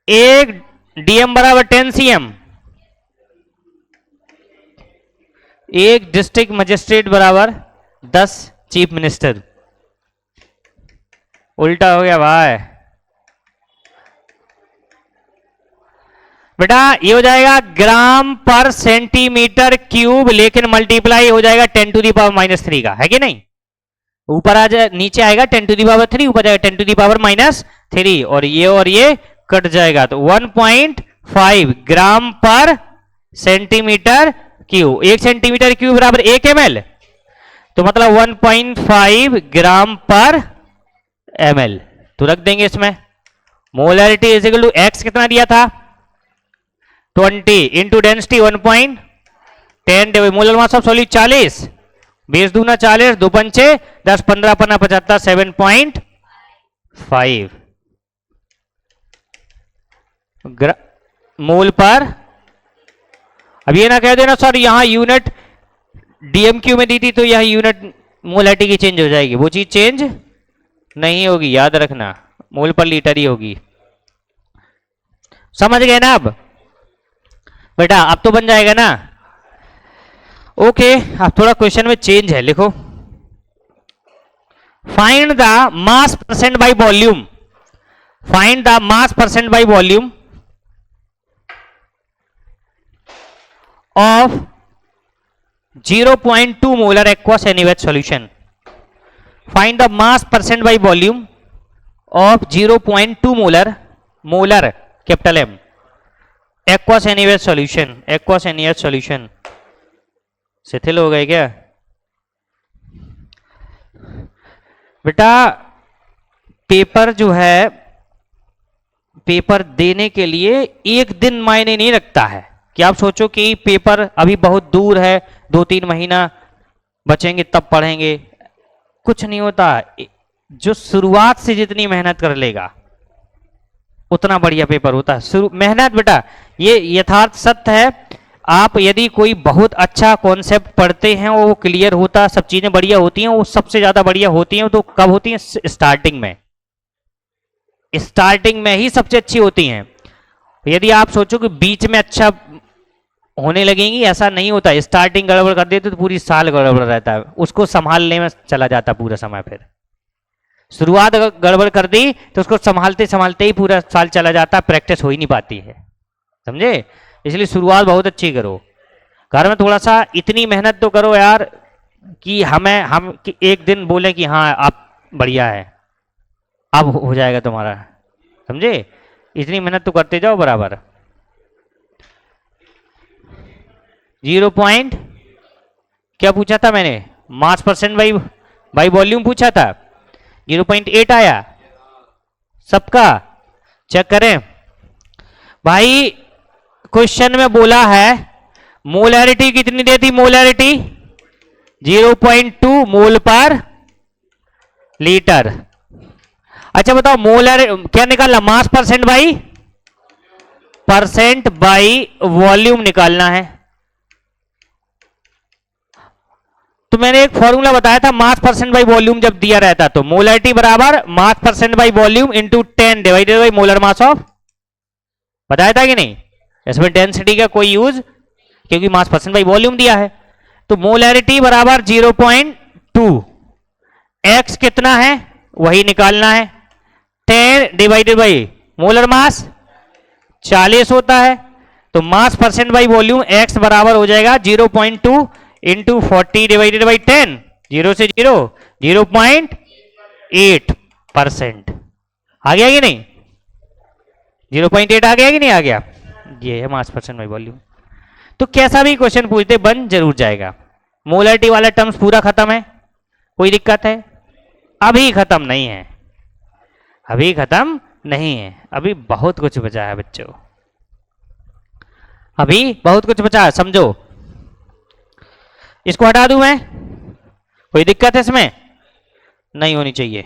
[SPEAKER 1] एक डीएम बराबर 10 cm, एक डिस्ट्रिक्ट मजिस्ट्रेट बराबर 10 चीफ मिनिस्टर। उल्टा हो गया भाई बेटा, ये हो जाएगा ग्राम पर सेंटीमीटर क्यूब, लेकिन मल्टीप्लाई हो जाएगा 10 टू दी पावर -3 का, है कि नहीं? ऊपर आ जाए, नीचे आएगा 10 टू दी पावर 3, ऊपर जाएगा 10 टू दी पावर -3, और ये कट जाएगा, तो 1.5 ग्राम पर सेंटीमीटर क्यूब। 1 सेंटीमीटर क्यूब बराबर 1 ml, तो मतलब 1.5 ग्राम पर ml। तो रख देंगे इसमें। Molarity is equal to x कितना दिया था? 20 into density 1.10, molar mass of solid 40, 20 दूना 40, 2 पंचे 10, 15 पन्ना 75, 7.5 मोल पर। अब ये ना कह देना सर यहां यूनिट डीएमक्यू में दी थी तो यह यूनिट मोलरिटी की चेंज हो जाएगी, वो चीज चेंज नहीं होगी, याद रखना, मोल पर लीटर ही होगी। समझ गए ना अब बेटा? अब तो बन जाएगा ना? ओके, अब थोड़ा क्वेश्चन में चेंज है, लिखो find the mass percent by volume, find the mass percent by volume of 0.2 molar aqueous NaOH solution. Find the mass percent by volume of 0.2 molar capital M aqueous NaOH solution, aqueous NaOH solution। शिथिल हो गए क्या बेटा? Paper जो है, paper देने के लिए एक दिन मायने नहीं रखता है कि आप सोचो कि पेपर अभी बहुत दूर है, 2-3 महीना बचेंगे तब पढ़ेंगे, कुछ नहीं होता। जो शुरुआत से जितनी मेहनत कर लेगा उतना बढ़िया पेपर होता है। शुरू मेहनत बेटा, ये यथार्थ सत्य है। आप यदि कोई बहुत अच्छा कॉन्सेप्ट पढ़ते हैं, वो क्लियर होता, सब चीजें बढ़िया होती हैं, वो सबसे ज्यादा बढ़िया होती हैं तो कब होती हैं? स्टार्टिंग में। स्टार्टिंग में ही सबसे अच्छी होती हैं। यदि आप सोचो कि बीच में अच्छा होने लगेंगी, ऐसा नहीं होता। स्टार्टिंग गड़बड़ कर देते तो पूरी साल गड़बड़ रहता है, उसको संभालने में चला जाता पूरा समय। फिर शुरुआत गड़बड़ कर दी तो उसको संभालते संभालते ही पूरा साल चला जाता, प्रैक्टिस हो ही नहीं पाती है, समझे? इसलिए शुरुआत बहुत अच्छी करो। घर में थोड़ा सा इतनी मेहनत तो करो यार कि हम कि एक दिन बोले कि हाँ आप बढ़िया है, अब हो जाएगा तुम्हारा, समझे? इतनी मेहनत तो करते जाओ बराबर। 0 पॉइंट क्या पूछा था मैंने? मास परसेंट बाई वॉल्यूम पूछा था। 0.8 आया सबका? चेक करें भाई। क्वेश्चन में बोला है मोलैरिटी कितनी देती? मोलैरिटी 0.2 मोल पर लीटर। अच्छा बताओ मोलर क्या निकालना? मास परसेंट बाई वॉल्यूम निकालना है। तो मैंने एक फॉर्मूला बताया था, मास परसेंट बाई वॉल्यूम जब दिया रहता तो मोलैरिटी बराबर मास percent by volume into 10 divided by molar mass of, बताया था कि नहीं? इसमें डेंसिटी का कोई यूज, क्योंकि मास परसेंट बाई वॉल्यूम दिया है। तो मोलैरिटी बराबर 0.2, एक्स कितना है वही निकालना है, 10 डिवाइडेड बाई मोलर मास 40 होता है। तो मास परसेंट बाई वॉल्यूम एक्स बराबर हो जाएगा 0.2 इंटू 40 डिवाइडेड बाई 10, 0 से 0 0.8%। आ गया कि नहीं? 0.8 आ गया कि नहीं आ गया? ये है मास परसेंट बाई वॉल्यूम। तो कैसा भी क्वेश्चन पूछते बन जरूर जाएगा। मोलैरिटी वाला टर्म्स पूरा खत्म है? कोई दिक्कत है? अभी खत्म नहीं है, अभी खत्म नहीं है, अभी बहुत कुछ बचा है बच्चों, अभी बहुत कुछ बचा है, समझो। इसको हटा दूं मैं? कोई दिक्कत है इसमें? नहीं होनी चाहिए।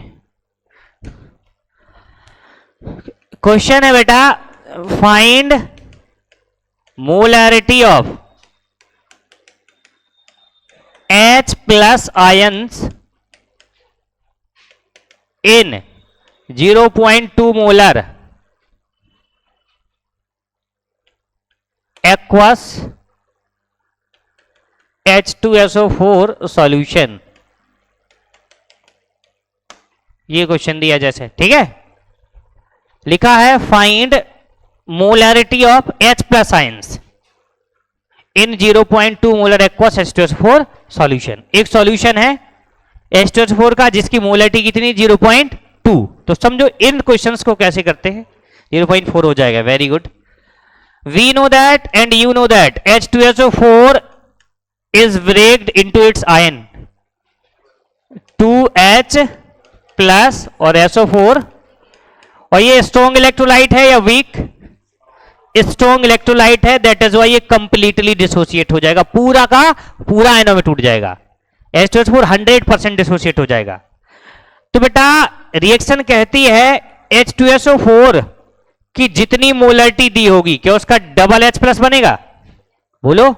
[SPEAKER 1] क्वेश्चन है बेटा, find molarity of H plus ions in 0.2 molar aqueous H2SO4 solution. ये क्वेश्चन दिया जैसे, ठीक है? लिखा है find molarity of H plus ions in 0.2 molar aqueous H2SO4 solution. एक सॉल्यूशन है H2SO4 का जिसकी मोलैरिटी कितनी? 0.2। तो समझो इन क्वेश्चंस को कैसे करते हैं। 0.4 हो जाएगा, very good. We know that and you know that H2SO4 is breaked into its ion 2H plus और SO4, और ये स्ट्रॉन्ग इलेक्ट्रोलाइट है या वीक? स्ट्रॉन्ग इलेक्ट्रोलाइट है, दैट इज वाई ये कंप्लीटली डिसोसिएट हो जाएगा, पूरा का पूरा आयनों में टूट जाएगा। H2SO4 100% डिसोसिएट हो जाएगा। तो बेटा रिएक्शन कहती है H2SO4 की जितनी मोलैरिटी दी होगी क्या उसका डबल H प्लस बनेगा? बोलो।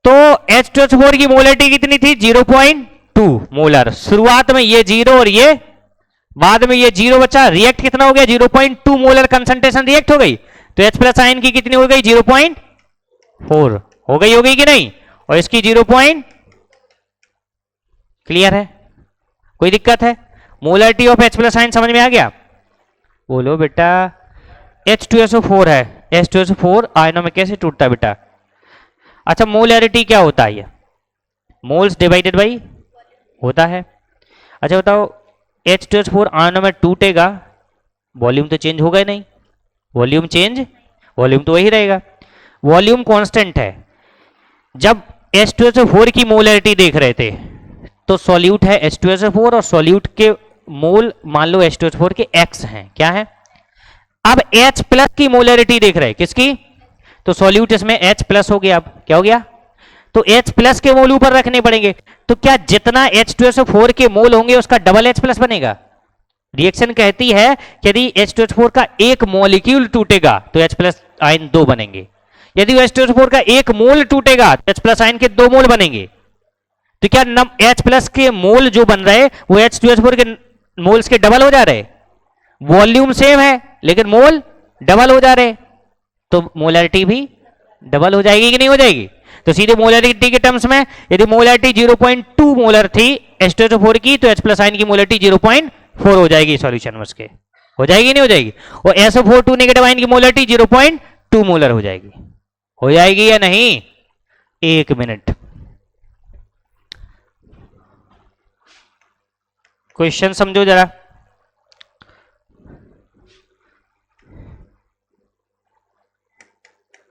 [SPEAKER 1] तो H2SO4 की मोलैरिटी कितनी थी? 0.2 मोलर। शुरुआत में ये 0 और ये बाद में ये 0 बचा, रिएक्ट कितना हो गया? 0.2 मोलर कंसंट्रेशन रिएक्ट हो गई। तो H प्लस आयन की कितनी हो गई? 0.4 हो गई, होगी कि नहीं? और इसकी 0. क्लियर है? कोई दिक्कत है? Molarity of H plus ion समझ में आ गया? बोलो बेटा। H2SO4 है, H2SO4 आयनों में कैसे टूटता है बेटा? अच्छा मोलैरिटी क्या होता है? ये मोल्स डिवाइडेड बाई होता है। अच्छा बताओ H2SO4 आयनों में टूटेगा, वॉल्यूम तो चेंज होगा ही नहीं। वॉल्यूम चेंज, वॉल्यूम तो वही रहेगा, वॉल्यूम कांस्टेंट है। जब H2SO4 की मोलैरिटी देख रहे थे तो सॉल्यूट है H2SO4 और सॉल्यूट के मोल मान लो H2SO4 के X हैं, क्या है? अब H प्लस की मोलरिटी देख रहे हैं, किसकी? तो सॉल्यूट इसमें H प्लस हो गया। अब क्या हो गया? तो H प्लस के मोल ऊपर रखने पड़ेंगे। तो क्या जितना H2SO4 के मोल होंगे उसका डबल H प्लस बनेगा? रिएक्शन कहती है कि यदि H2SO4 का एक मॉलिक्यूल टूटेगा तो H प्लस आयन 2 बनेंगे, यदि H2SO4 का एक मोल टूटेगा तो H प्लस आयन के 2 मोल बनेंगे। तो क्या H प्लस के मोल जो बन रहे वो H2SO4 के मोल्स के डबल हो जा रहे? वॉल्यूम सेम है लेकिन मोल डबल हो जा रहे, तो मोलरिटी भी डबल हो जाएगी कि नहीं हो जाएगी? तो सीधे मोलरिटी के टर्म्स में यदि मोलरिटी 0.2 मोलर थी H2SO4 की, तो H प्लस आयन की मोलरिटी 0.4 हो जाएगी सॉल्यूशन में उसके। हो जाएगी नहीं हो जाएगी? और SO4 2 नेगेटिव आयन की मोलरिटी 0.2 मोलर हो जाएगी। हो जाएगी या नहीं? एक मिनट, क्वेश्चन समझो जरा।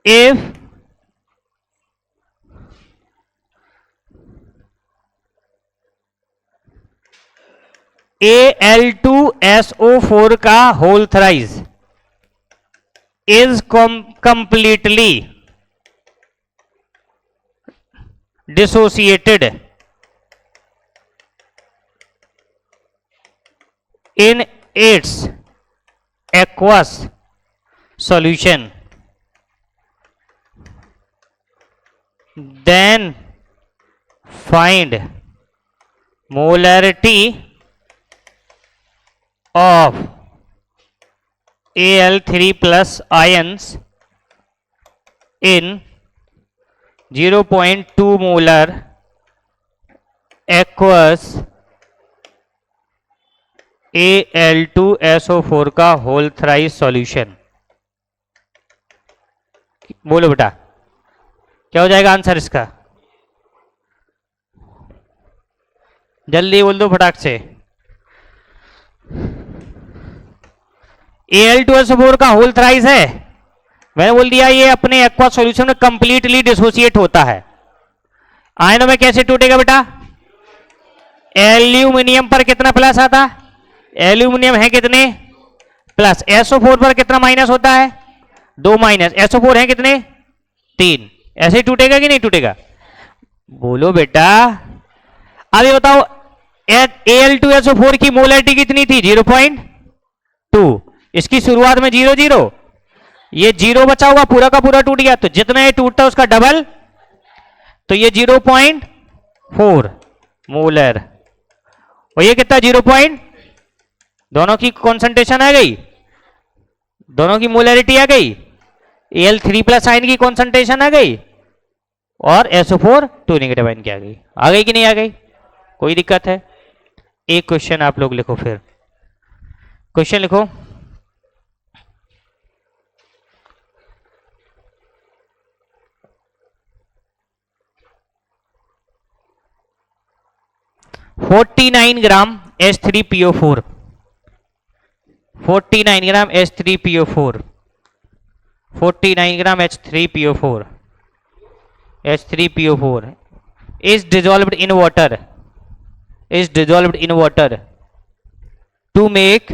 [SPEAKER 1] इफ Al2SO4 का whole thrice is completely dissociated in its aqueous solution, then find molarity of Al3 plus ions in 0.2 molar aqueous Al2SO4 का होल थ्राइस सॉल्यूशन। बोलो बेटा क्या हो जाएगा आंसर इसका? जल्दी बोल दो फटाक से। Al2SO4 का होल थ्राइस है, मैंने बोल दिया ये अपने एक्वा सॉल्यूशन में कंप्लीटली डिसोसिएट होता है। आयनों में कैसे टूटेगा बेटा? एल्यूमिनियम पर कितना प्लस आता? एल्यूमिनियम है कितने प्लस, SO4 पर कितना माइनस होता है? 2 माइनस, SO4 है कितने? 3। ऐसे ही टूटेगा कि नहीं टूटेगा? बोलो बेटा। अब ये बताओ Al2SO4 की मोलरिटी कितनी थी? 0.2। इसकी शुरुआत में 0 0, ये 0 बचा हुआ पूरा का पूरा टूट गया, तो जितना ये टूटता उसका डबल, तो ये 0.4 मोलर, और ये कितना 0. दोनों की कॉन्सेंट्रेशन आ गई, दोनों की मोलरिटी आ गई, Al3 प्लस आयन की कॉन्सेंट्रेशन आ गई, और SO4 2 नेगेटिव आयन की आ गई। आ गई कि नहीं आ गई? कोई दिक्कत है? एक क्वेश्चन आप लोग लिखो, फिर क्वेश्चन लिखो। $49 ग्राम H3PO4, 49 gram H3PO4, 49 gram H3PO4 is dissolved in water, is dissolved in water to make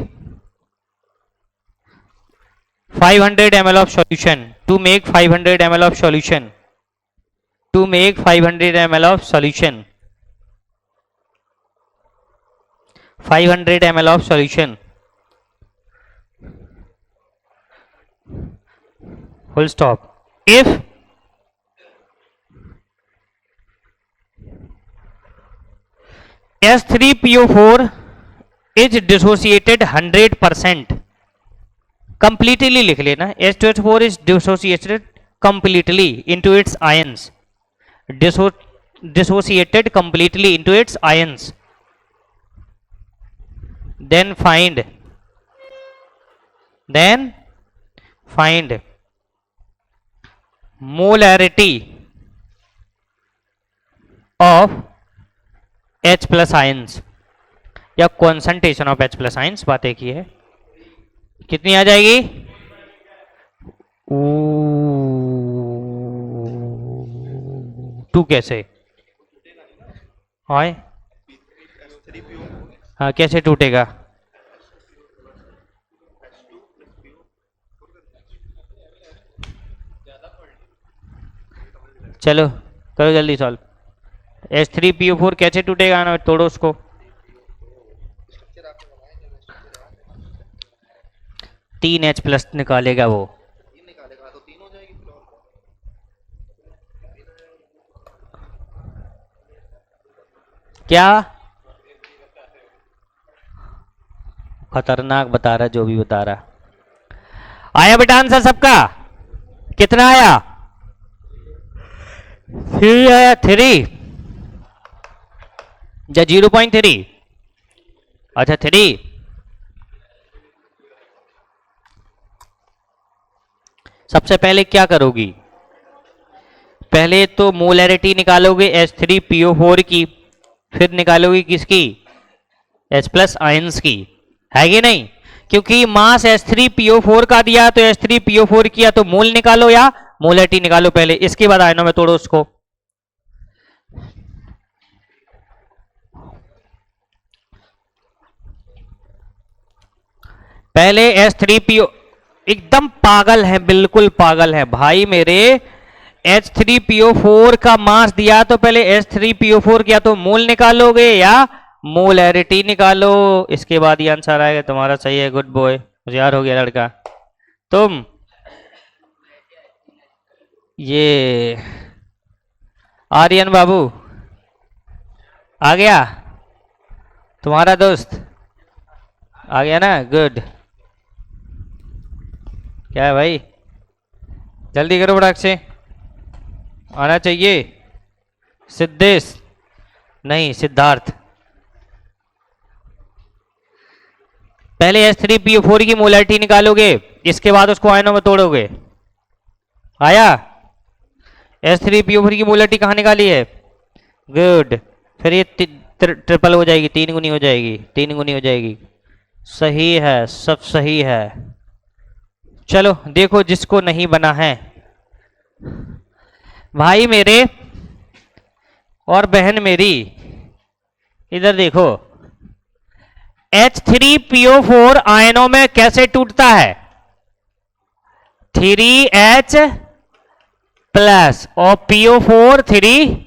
[SPEAKER 1] 500 ml of solution, to make 500 ml of solution, to make 500 ml of solution, 500 ml of solution, full stop. If H3PO4 is dissociated 100%, completely लिख लेना, H2SO4 is dissociated completely into its ions, dissociated completely into its ions, then find molarity of H plus ions या concentration of H plus ions, बात एक ही है। कितनी आ जाएगी? 2 कैसे? हाय हाँ कैसे टूटेगा? चलो करो जल्दी सॉल्व। H3PO4 कैसे टूटेगा ना, तोड़ो उसको। तीन H+ निकालेगा वो। क्या खतरनाक बता रहा, जो भी बता रहा। आया बेटा आंसर सबका? कितना आया? 3 आया। 3 या 0.3? अच्छा 3। सबसे पहले क्या करोगी? पहले तो मोलैरिटी निकालोगे H3PO4 की, फिर निकालोगी किसकी? H+ आयंस की, है कि नहीं? क्योंकि मास H3PO4 का दिया तो H3PO4 किया, तो मोल निकालो या मोलैरिटी निकालो पहले, इसके बाद आयनों में तोड़ो उसको। पहले H3PO, एकदम पागल है, बिल्कुल पागल है भाई मेरे। H3PO4 का मास दिया तो पहले H3PO4 किया, तो मोल निकालोगे या मोलैरिटी निकालो, इसके बाद ये आंसर आएगा तुम्हारा। सही है, गुड बॉय, होशियार हो गया लड़का तुम। ये आर्यन बाबू आ गया, तुम्हारा दोस्त आ गया ना, गुड। क्या है भाई, जल्दी करो फटाक से, आना चाहिए। सिद्धेश नहीं, सिद्धार्थ। पहले H3PO4 की मोलैरिटी निकालोगे, इसके बाद उसको आयनों में तोड़ोगे। आया? H3PO4 की मोलैरिटी कहाँ निकाली है? गुड। फिर ये ट्रिपल हो जाएगी, 3 गुनी हो जाएगी, 3 गुनी हो जाएगी। सही है, सब सही है। चलो देखो जिसको नहीं बना है भाई मेरे और बहन मेरी, इधर देखो। H3PO4 आयनों में कैसे टूटता है? 3H+ और PO4 3।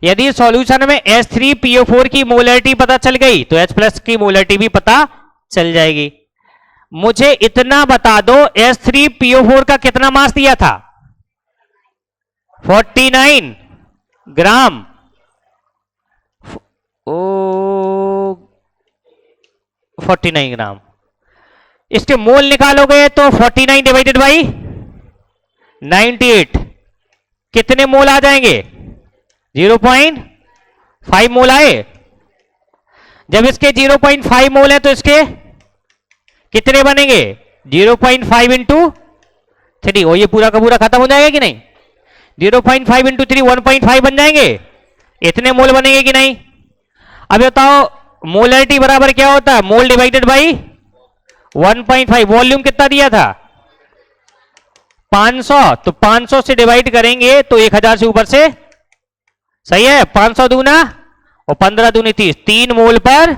[SPEAKER 1] यदि सॉल्यूशन में H3PO4 की मोलैरिटी पता चल गई तो H+ की मोलैरिटी भी पता चल जाएगी। मुझे इतना बता दो, H3PO4 का कितना मास दिया था? 49 ग्राम। ओ 49 ग्राम। इसके मोल निकालोगे तो 49 डिवाइडेड बाई 98, कितने मोल आ जाएंगे? 0.5 मोल आए। जब इसके 0.5 मोल है तो इसके कितने बनेंगे? 0.5 इंटू 3, और ये पूरा का पूरा खत्म हो जाएगा कि नहीं? 0.5 इंटू 3 1.5 बन जाएंगे। इतने मोल बनेंगे कि नहीं? अब बताओ मोलैरिटी बराबर क्या होता है? मोल डिवाइडेड बाई 1.5। वॉल्यूम कितना दिया था? 500, तो 500 से डिवाइड करेंगे तो 1000 से ऊपर से, सही है। 500 दूना और 15 दूनी 30, 3 मोल पर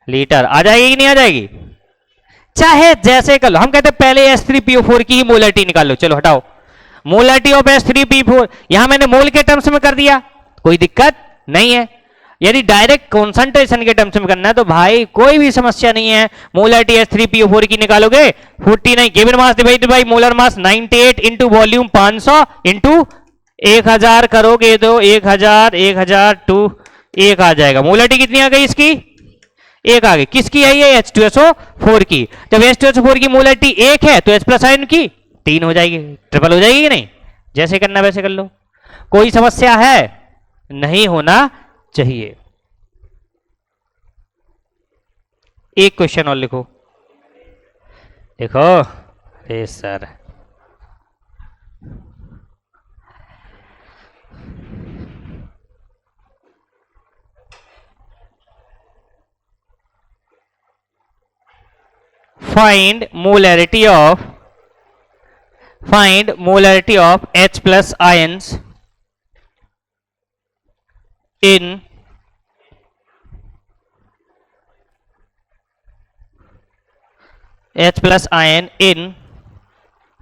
[SPEAKER 1] लीटर आ जाएगी कि नहीं आ जाएगी? चाहे जैसे कर लो, हम कहते हैं पहले H3PO4 की ही मोलैरिटी निकाल लो। चलो हटाओ, मोलैरिटी ऑफ H3PO4, यहां मैंने मोल के टर्म्स में कर दिया, कोई दिक्कत नहीं है। यदि डायरेक्ट कॉन्सेंट्रेशन के टर्म्स में करना है तो भाई कोई भी समस्या नहीं है। मोलैरिटी H3PO4 की निकालोगे 49 given mass divided by molar mass 98 into volume 500 into 1000 करोगे तो 1000 टू 1 आ जाएगा। मोलैरिटी कितनी आ गई इसकी? 1 आ गई। किसकी है ये? H2SO4 की। जब H2SO4 की मोलैरिटी 1 है तो H+ आयन की 3 हो जाएगी, ट्रिपल हो जाएगी कि नहीं? जैसे करना वैसे कर लो, कोई समस्या है? नहीं होना चाहिए। एक क्वेश्चन और लिखो। देखो ए sir, find molarity of H+ ions in H plus ion in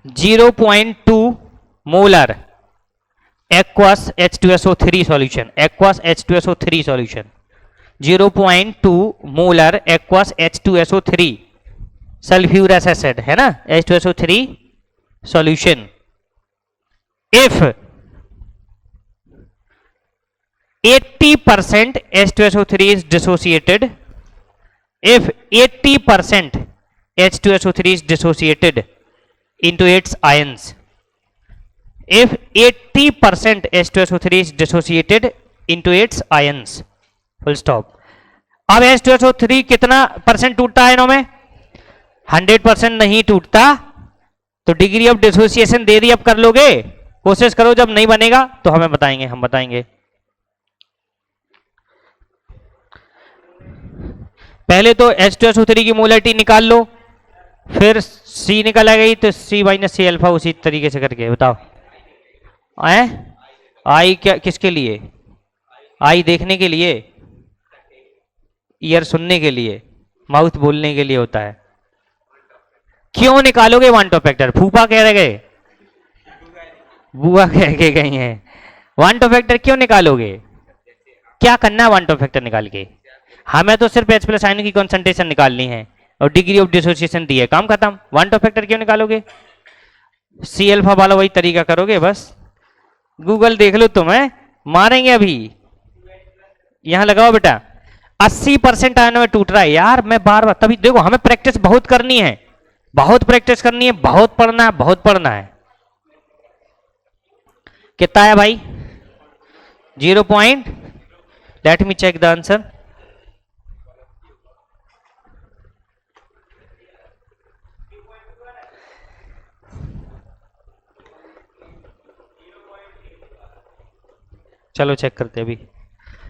[SPEAKER 1] 0.2 molar aqueous H2SO3 solution, aqueous H2SO3 solution, 0.2 molar aqueous H2SO3 sulfurous acid है ना, H2SO3 solution. If 80% H2SO3 is dissociated, if 80% H2SO3 is dissociated into its ions, if 80% H2SO3 is dissociated into its ions, full stop. अब H2SO3 कितना percent टूटता है आयनों में? 100% नहीं टूटता, तो डिग्री ऑफ डिसोसिएशन दे दी, अब कर लोगे, कोशिश करो, जब नहीं बनेगा तो हमें बताएंगे, हम बताएंगे. पहले तो H2SO3 की मोलरिटी निकाल लो, फिर C निकल आ गई तो C माइनस C अल्फा उसी तरीके से करके बताओ. आई क्या किसके लिए? आई देखने के लिए, ईयर सुनने के लिए, माउथ बोलने के लिए होता है. क्यों निकालोगे वन टॉप फैक्टर? फूफा कह रहे गए, बुआ कह के गई हैं. वन टॉप फैक्टर क्यों निकालोगे? क्या करना है वन टॉप फैक्टर निकाल के? हमें तो सिर्फ H प्लस आयन की कॉन्सेंट्रेशन निकालनी है और डिग्री ऑफ डिसोसिएशन दी है, काम खत्म. वन टॉप फैक्टर क्यों निकालोगे? C अल्फा वाला वही तरीका करोगे बस. गूगल देख लो, तुम्हें मारेंगे अभी. यहां लगाओ बेटा, 80% आयनों में टूट रहा है यार. मैं बार बार, तभी देखो हमें प्रैक्टिस बहुत करनी है, बहुत प्रैक्टिस करनी है, बहुत पढ़ना है, बहुत पढ़ना है. कितना है भाई? 0 point. Let me check the answer. चलो चेक करते अभी.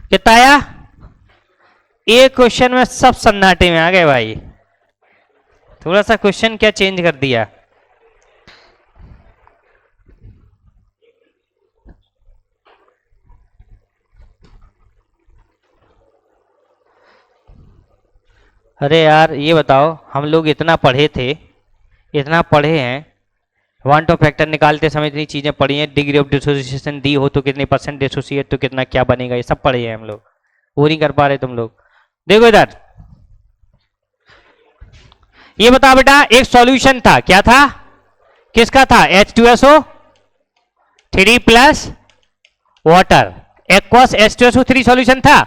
[SPEAKER 1] कितना आया? एक क्वेश्चन में सब सन्नाटे में आ गए भाई. थोड़ा सा क्वेश्चन क्या चेंज कर दिया. अरे यार ये बताओ, हम लोग इतना पढ़े थे, इतना पढ़े हैं, वन टॉप फैक्टर निकालते समय इतनी चीजें पढ़ी हैं, डिग्री ऑफ डिसोसिएशन दी हो तो कितनी परसेंट डिसोसिएट तो कितना क्या बनेगा, ये सब पढ़े हैं हम लोग. वो नहीं कर पा रहे तुम लोग. देखो इधर, ये बता बेटा, एक सॉल्यूशन था, क्या था? किसका था? H2SO3 plus water, aqueous H2SO3 solution था.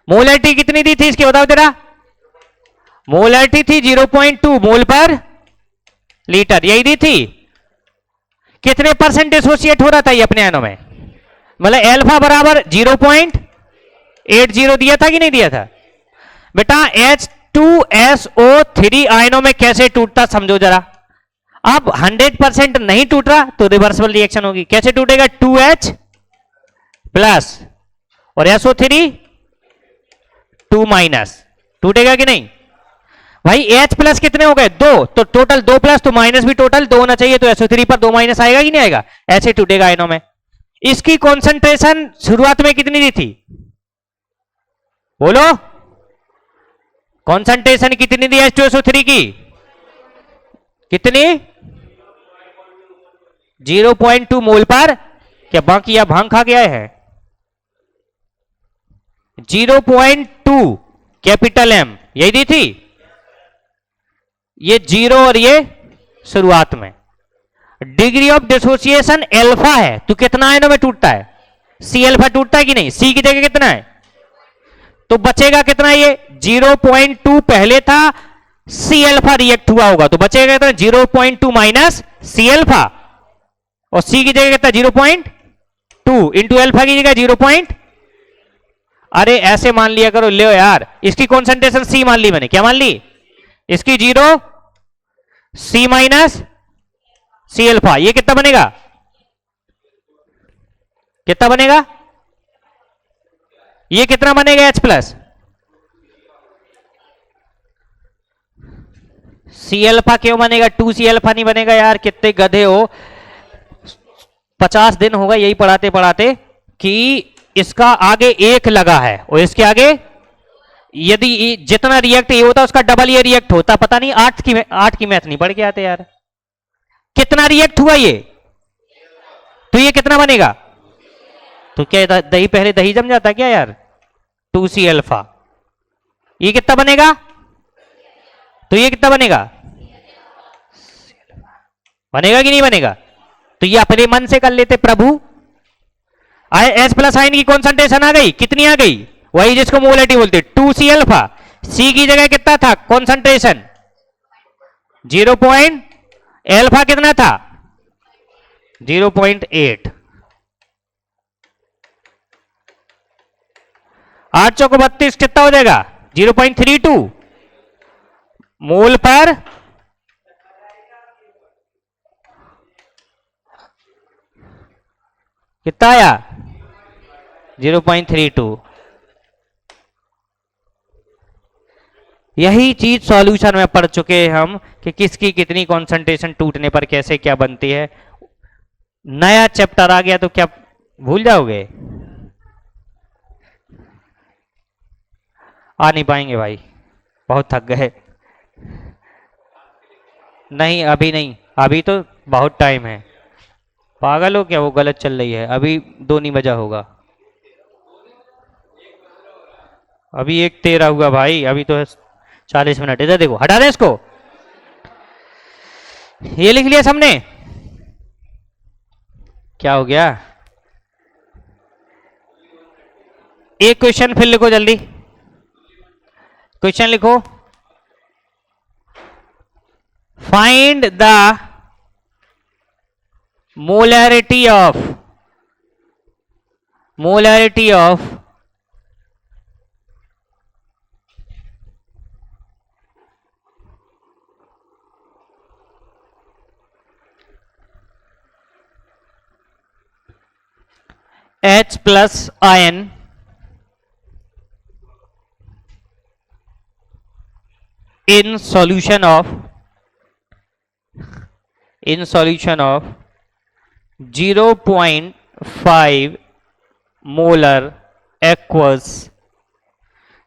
[SPEAKER 1] मोलरिटी कितनी दी थी इसकी बताओ जरा? मोलरिटी थी 0.2 मोल पर लीटर, यही दी थी. कितने परसेंट डिसोसिएट हो रहा था ये अपने आयनों में? मतलब एल्फा बराबर 0.80 दिया था कि नहीं दिया था? बेटा H2SO3 आयनों में कैसे टूटता समझो जरा. अब 100% नहीं टूट रहा तो रिवर्सिबल रिएक्शन होगी. कैसे टूटेगा? 2H प्लस और SO3 2 माइनस, टूटेगा कि नहीं भाई? H प्लस कितने हो गए? 2, तो टोटल 2 प्लस, तो माइनस भी टोटल 2 होना चाहिए, तो SO3 पर 2 माइनस आएगा कि नहीं आएगा? ऐसे टूटेगा आयनों में. इसकी कॉन्सेंट्रेशन शुरुआत में कितनी दी थी? बोलो, कॉन्सेंट्रेशन कितनी दी H2SO3 की? कितनी? 0.2 मोल पर. क्या बाकी या भांग खा गया है? 0.2 कैपिटल M यही दी थी. ये 0 और ये शुरुआत में. डिग्री ऑफ डिसोसिएशन अल्फा है, तो कितना आयनों में टूटता है? C अल्फा टूटता है कि नहीं? C की जगह कितना है? तो बचेगा कितना? ये 0.2 पहले था, C अल्फा रिएक्ट हुआ होगा, तो बचेगा कितना? 0.2 माइनस C अल्फा, और C की जगह कितना? 0.2 इंटू अल्फा की जगह 0. अरे ऐसे मान लिया करो, ले यार, इसकी कॉन्सेंट्रेशन C मान ली मैंने. क्या मान ली? इसकी 0, C माइनस C अल्फा. ये कितना बनेगा? कितना बनेगा? ये कितना बनेगा? H प्लस C अल्फा क्यों बनेगा? 2C अल्फा नहीं बनेगा यार, कितने गधे हो. 50 दिन होगा यही पढ़ाते पढ़ाते कि इसका आगे 1 लगा है और इसके आगे यदि जितना रिएक्ट ये होता उसका डबल ये रिएक्ट होता। पता नहीं आठ की मैथ नहीं पढ़ के आते यार। कितना रिएक्ट हुआ ये, तो ये कितना बनेगा? तो क्या दही पहले दही जम जाता क्या यार? 2C alpha. ये कितना बनेगा? तो ये कितना बनेगा? बनेगा कि नहीं बनेगा? तो ये अपने मन से कर लेते प्रभु। एस प्लस आयन की कॉन्सेंट्रेशन आ गई, कितनी आ गई? वही जिसको मोलैरिटी बोलते, 2C अल्फा। सी की जगह कितना था कॉन्सेंट्रेशन? 0. अल्फा कितना था? 0.8। 8 चौको 32 कितना हो जाएगा? 0.32 मोल पर कितना आया? 0.32। यही चीज सॉल्यूशन में पढ़ चुके हैं हम कि किसकी कितनी कंसंट्रेशन टूटने पर कैसे क्या बनती है। नया चैप्टर आ गया तो क्या भूल जाओगे? आ नहीं पाएंगे भाई, बहुत थक गए। नहीं अभी नहीं, अभी तो बहुत टाइम है। पागल हो क्या? वो गलत चल रही है, अभी 2 नहीं बजा होगा। अभी 1:13 हुआ भाई, अभी तो 40 मिनट। इधर देखो, हटा दे इसको। ये लिख लिया सबने? क्या हो गया? एक क्वेश्चन फिर लिखो जल्दी। क्वेश्चन लिखो, find the molarity of H plus ion in solution of 0.5 molar aqueous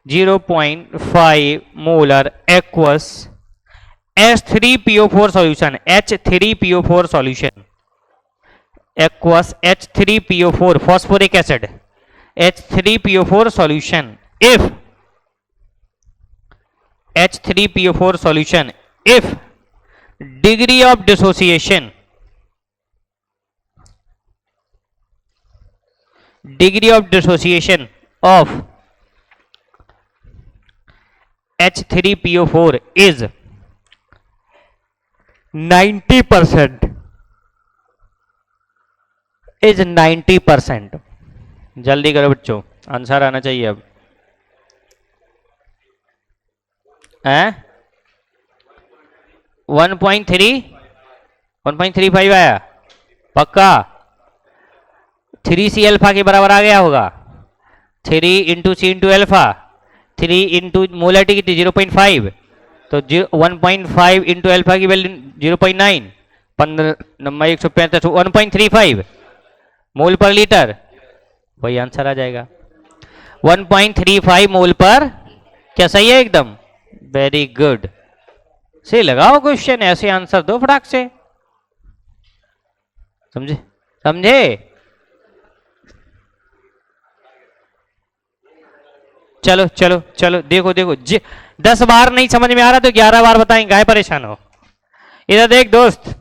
[SPEAKER 1] 0.5 molar aqueous H3PO4 solution, H3PO4 solution, aqueous H3PO4 phosphoric acid, H3PO4 solution. If H3PO4 solution, if degree of dissociation of H3PO4 is 90%, is 90%. जल्दी करो बच्चों, answer आना चाहिए अब। 1.35 आया पक्का? 3C alpha के बराबर आ गया होगा। 3 इंटू सी इंटू अल्फा, 3 इंटू मोलैरिटी कितनी? 0.5, तो 1.5 इंटू अल्फा की वैल्यू 0.9, 135 1.35 मोल पर लीटर, वही आंसर आ जाएगा। 1.35 मोल पर, क्या सही है एकदम? Very good. से लगाओ क्वेश्चन, ऐसे आंसर दो फटाक से। समझे? चलो चलो चलो, देखो 10 बार नहीं समझ में आ रहा तो 11 बार बताएंगे, काहे परेशान हो? इधर देख दोस्त,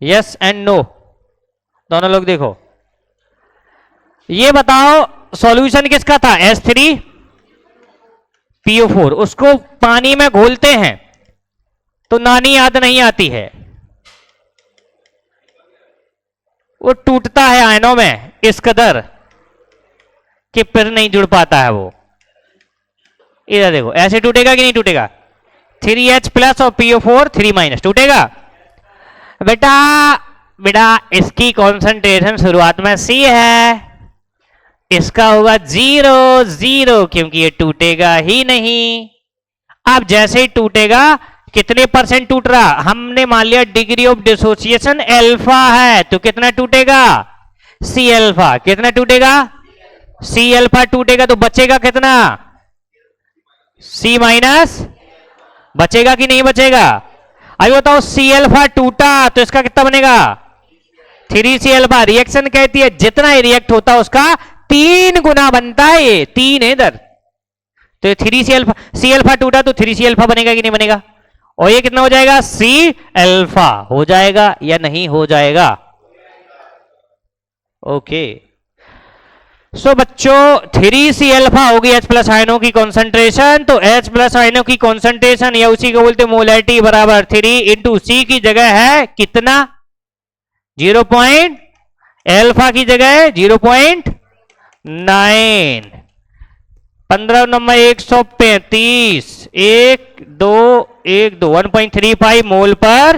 [SPEAKER 1] यस एंड नो दोनों लोग देखो। ये बताओ सॉल्यूशन किसका था? H3PO4। उसको पानी में घोलते हैं तो नानी याद नहीं आती है, वो टूटता है आयनों में इस कदर कि फिर नहीं जुड़ पाता है वो। इधर देखो, ऐसे टूटेगा कि नहीं टूटेगा? 3H प्लस और PO4 3 माइनस टूटेगा। बेटा इसकी कॉन्सेंट्रेशन शुरुआत में C है, इसका होगा 0 क्योंकि ये टूटेगा ही नहीं। अब जैसे ही टूटेगा, कितने परसेंट टूट रहा? हमने मान लिया डिग्री ऑफ डिसोसिएशन अल्फा है, तो कितना टूटेगा? C alpha. कितना टूटेगा? C अल्फा टूटेगा तो बचेगा कितना? सी माइनस, बचेगा कि नहीं बचेगा? अभी बताओ सी अल्फा टूटा तो इसका कितना बनेगा? 3C alpha. रिएक्शन कहती है जितना ही रिएक्ट होता है उसका 3 गुना बनता है, ये 3 है इधर। तो ये 3C अल्फा, सी अल्फा टूटा तो 3C अल्फा बनेगा कि नहीं बनेगा? और ये कितना हो जाएगा? सी अल्फा हो जाएगा या नहीं हो जाएगा? ओके सो बच्चों 3C अल्फा होगी H प्लस आयनों की कॉन्सेंट्रेशन। तो H प्लस आयनों की कॉन्सेंट्रेशन या उसी को बोलते मोलैरिटी बराबर 3 इंटू सी की जगह है कितना? 0. अल्फा की जगह है 0.9। 15 नंबर 135 1 2 1 2 1.35 मोल पर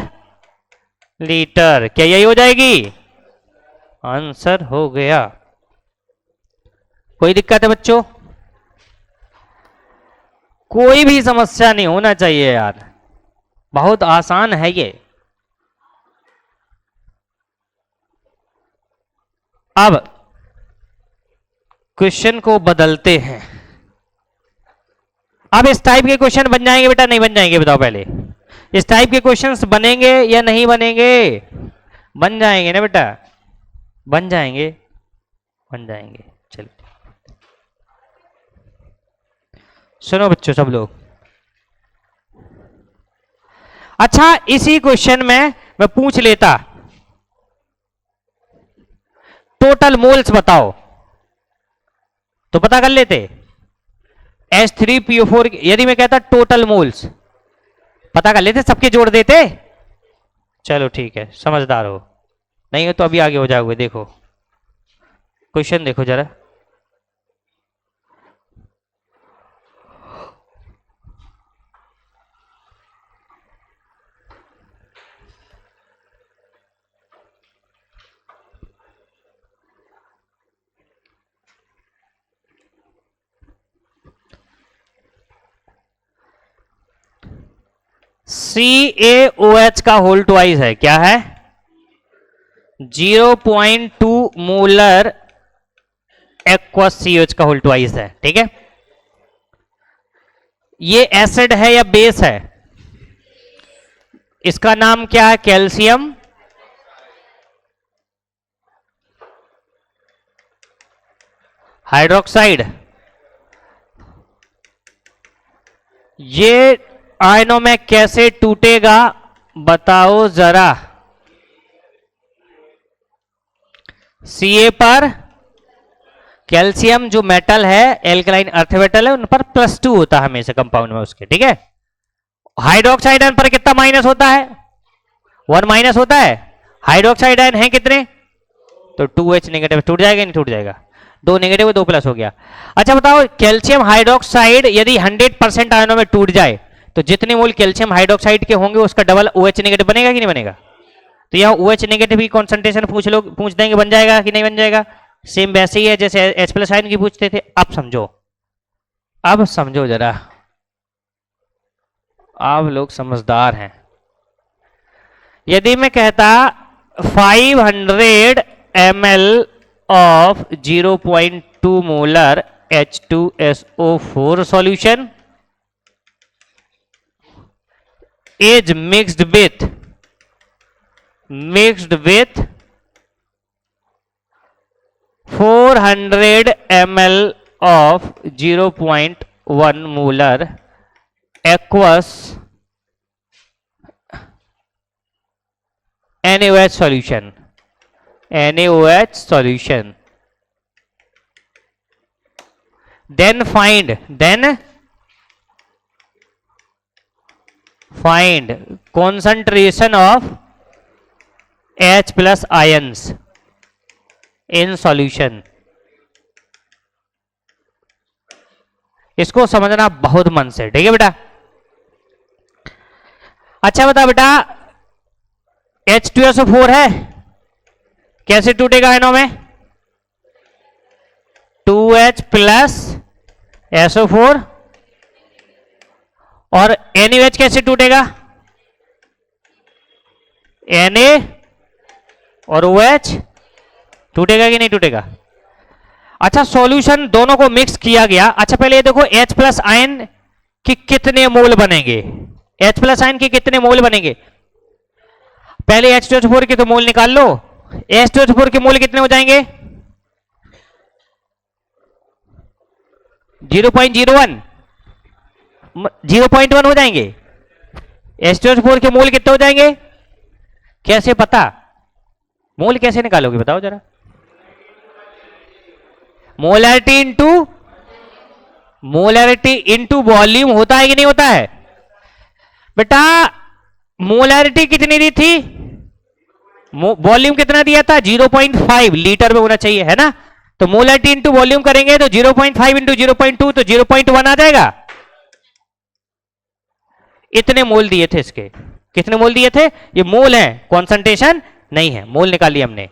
[SPEAKER 1] लीटर। क्या यही हो जाएगी? आंसर हो गया। कोई दिक्कत है बच्चों? कोई भी समस्या नहीं होना चाहिए यार, बहुत आसान है ये। अब क्वेश्चन को बदलते हैं। अब इस टाइप के क्वेश्चन बन जाएंगे बेटा नहीं बन जाएंगे? बताओ पहले, इस टाइप के क्वेश्चंस बनेंगे या नहीं बनेंगे? बन जाएंगे ना बेटा? बन जाएंगे, बन जाएंगे। चलो सुनो बच्चों सब लोग। अच्छा इसी क्वेश्चन में मैं पूछ लेता टोटल मोल्स बताओ, तो पता कर लेते। H3PO4 यदि मैं कहता टोटल मोल्स पता कर लेते, सबके जोड़ देते। चलो ठीक है, समझदार हो। नहीं हो तो अभी आगे हो जाओगे। देखो क्वेश्चन देखो जरा। CaOH का होल ट्वाइस है, क्या है? 0.2 मोलर एक्वस CaOH का होल ट्वाइस है। ठीक है, ये एसिड है या बेस है? इसका नाम क्या है? Calcium hydroxide. ये आयनों में कैसे टूटेगा बताओ जरा? Ca पर कैल्शियम जो मेटल है, एल्कलाइन अर्थ मेटल है, उन पर +2 होता है हमेशा कंपाउंड में उसके। ठीक है, हाइड्रोक्साइड आयन पर कितना माइनस होता है? 1 माइनस होता है। हाइड्रोक्साइड आयन है कितने? तो 2H नेगेटिव। टूट जाएगा नहीं? टूट जाएगा। 2 नेगेटिव 2 प्लस हो गया। अच्छा बताओ कैल्शियम हाइड्रोक्साइड यदि 100% आयनों में टूट जाए तो जितने मोल कैल्शियम हाइड्रोक्साइड के होंगे उसका डबल OH नेगेटिव बनेगा कि नहीं बनेगा? तो यहाँ OH नेगेटिव की कॉन्सेंट्रेशन पूछ देंगे, बन जाएगा कि नहीं बन जाएगा? सेम वैसे ही है जैसे H प्लस आयन की पूछते थे। अब समझो, अब समझो जरा, आप लोग समझदार हैं। यदि मैं कहता 500 ml of 0.2 molar H2SO4 solution is mixed with 400 ml of 0.1 molar aqueous NaOH solution, NaOH solution, then find concentration of H plus ions in solution। इसको समझना बहुत मन से, ठीक है बेटा? अच्छा बता बेटा, H2SO4 है, कैसे टूटेगा आयनों में? 2H plus SO4। और NaOH कैसे टूटेगा? Na और OH टूटेगा कि नहीं टूटेगा? अच्छा सॉल्यूशन दोनों को मिक्स किया गया। अच्छा पहले ये देखो H प्लस आयन कि कितने मोल बनेंगे, H प्लस आयन के कितने मोल बनेंगे। पहले H2SO4 के तो मोल निकाल लो। H2SO4 के मोल कितने हो जाएंगे 0.01 0.1 हो जाएंगे। H2SO4 के मोल कितने हो जाएंगे, कैसे पता, मोल कैसे निकालोगे बताओ जरा। मोलैरिटी इंटू वॉल्यूम होता है कि नहीं होता है बेटा। मोलैरिटी कितनी दी थी, वॉल्यूम कितना दिया था 0.5 लीटर में होना चाहिए है ना। तो मोलैरिटी इंटू वॉल्यूम करेंगे तो 0.5 इंटू 0.2 तो 0.1 आ जाएगा। इतने मोल दिए थे इसके, कितने मोल दिए थे, ये मोल है कॉन्सेंट्रेशन नहीं है, मोल निकाल लिया हमने।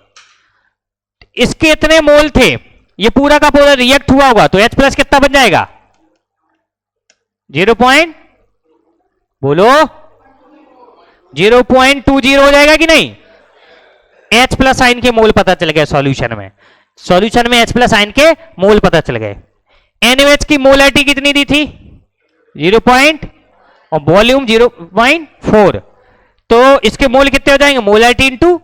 [SPEAKER 1] इसके इतने मोल थे, ये पूरा का पूरा रिएक्ट हुआ होगा तो H प्लस कितना बन जाएगा 0. बोलो 0.20 हो जाएगा कि नहीं। H प्लस आयन के मोल पता चल गए सॉल्यूशन में, सॉल्यूशन में H प्लस आयन के मोल पता चल गए। NaOH की मोलैरिटी कितनी दी थी 0. और वॉल्यूम 0.4 तो इसके मोल कितने हो जाएंगे, मोलैरिटी इंटू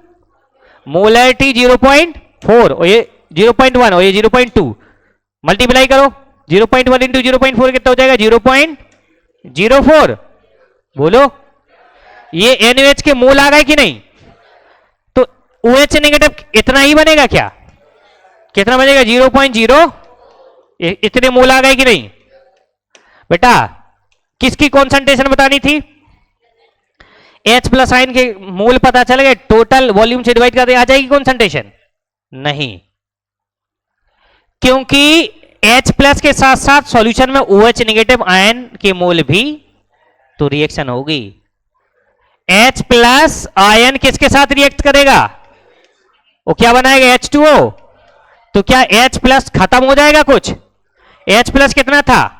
[SPEAKER 1] मोलैरिटी 0.4 और ये 0.1 और ये 0.2 मल्टीप्लाई करो 0.1 इंटू 0.4 कितना हो जाएगा 0.04। बोलो ये NaOH के मोल आ गए कि नहीं। तो OH नेगेटिव इतना ही बनेगा क्या, कितना बनेगा 0.0, इतने मोल आ गए कि नहीं बेटा। किसकी कॉन्सेंट्रेशन बतानी थी, H प्लस आयन के मोल पता चल गए, टोटल वॉल्यूम से डिवाइड कर दे आ जाएगी कॉन्सेंट्रेशन नहीं, क्योंकि H प्लस के साथ साथ सॉल्यूशन में OH नेगेटिव आयन के मोल भी तो रिएक्शन होगी। H प्लस आयन किसके साथ रिएक्ट करेगा, वो क्या बनाएगा H2O। तो क्या H प्लस खत्म हो जाएगा कुछ, H प्लस कितना था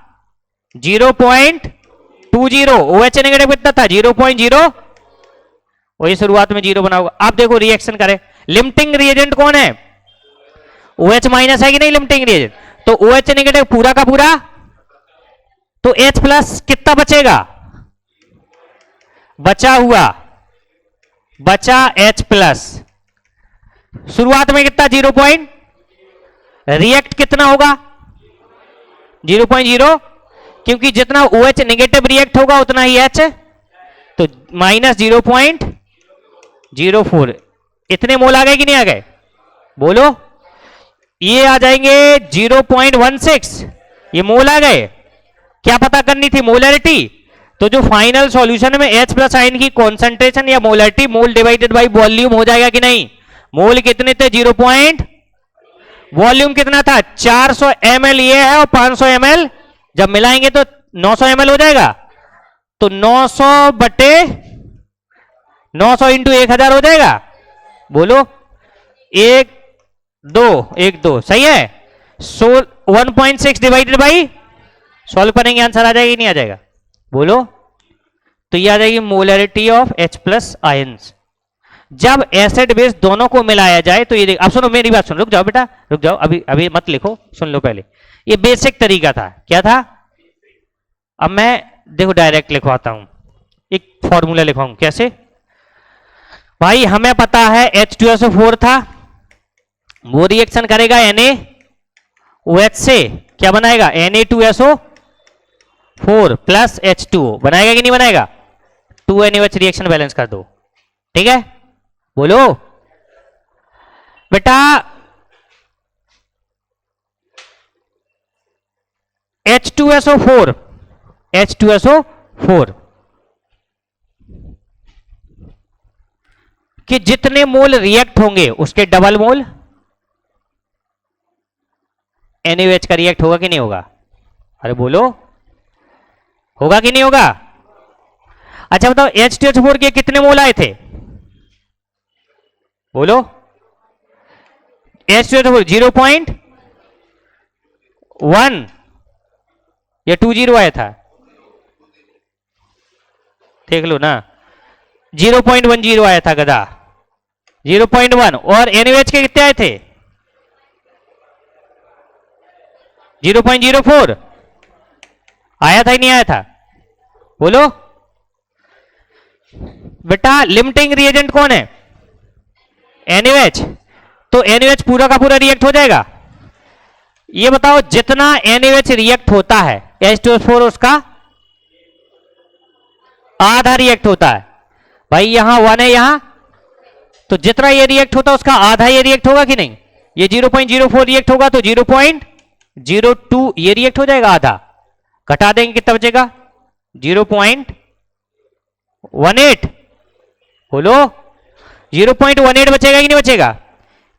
[SPEAKER 1] 0.20, OH नेगेटिव कितना था 0.0 वही शुरुआत में 0 बना होगा। आप देखो रिएक्शन करें, लिमिटिंग रिएजेंट कौन है OH माइनस है कि नहीं लिमिटिंग रिएजेंट। तो OH नेगेटिव पूरा का पूरा, तो H प्लस कितना बचेगा, बचा H प्लस। शुरुआत में कितना 0 पॉइंट, रिएक्ट कितना होगा 0.0, क्योंकि जितना OH नेगेटिव रिएक्ट होगा उतना ही H, तो माइनस 0.04। इतने मोल आ गए कि नहीं आ गए, बोलो। ये आ जाएंगे 0.16, ये मोल आ गए। क्या पता करनी थी, मोलैरिटी। तो जो फाइनल सॉल्यूशन में H प्लस आयन की कॉन्सेंट्रेशन या molarity, mole divided by volume हो जाएगा कि नहीं। मोल कितने थे 0. वॉल्यूम कितना था 400 ml ये है और 500 ml जब मिलाएंगे तो 900 ml हो जाएगा। तो 900 बटे 900 इंटू 1000 हो जाएगा। बोलो 1 2 सही है। 1.6 डिवाइडेड बाई, सॉल्व करेंगे आंसर आ जाएगा कि नहीं आ जाएगा, बोलो। तो ये आ जाएगी molarity of H plus ions. जब एसिड बेस दोनों को मिलाया जाए तो ये अब सुनो मेरी बात सुनो, रुक जाओ बेटा रुक जाओ, अभी मत लिखो, सुन लो पहले। ये बेसिक तरीका था, क्या था। अब मैं देखो डायरेक्ट लिखवाता हूं, एक फॉर्मूला लिखवाऊं। कैसे भाई, हमें पता है H2SO4 था, वो रिएक्शन करेगा NaOH से, क्या बनाएगा Na2SO4 प्लस H2O बनाएगा कि नहीं बनाएगा। 2 NaOH रिएक्शन बैलेंस कर दो, ठीक है। बोलो बेटा, H2SO4 कि जितने मोल रिएक्ट होंगे उसके डबल मोल NaOH का रिएक्ट होगा कि नहीं होगा। अरे बोलो, होगा कि नहीं होगा। अच्छा बताओ, H2SO4 के कितने मोल आए थे, बोलो। H2SO4 0.1 या 20 आया था, देख लो ना। 0.10 आया था गधा, 0.1। और NaOH के कितने आए थे 0.04 आया था ही नहीं आया था। बोलो बेटा, लिमिटिंग रिएजेंट कौन है? NaOH। तो NaOH पूरा का पूरा रिएक्ट हो जाएगा। ये बताओ जितना NaOH रिएक्ट होता है H2SO4 उसका आधा रिएक्ट होता है। भाई यहां 1 है यहां, तो जितना ये रिएक्ट होता है उसका आधा ये रिएक्ट होगा कि नहीं? ये 0.04 रिएक्ट होगा तो 0.02 ये रिएक्ट हो जाएगा आधा। घटा देंगे कितना बचेगा? 0.18। बोलो 0.18 बचेगा कि नहीं बचेगा?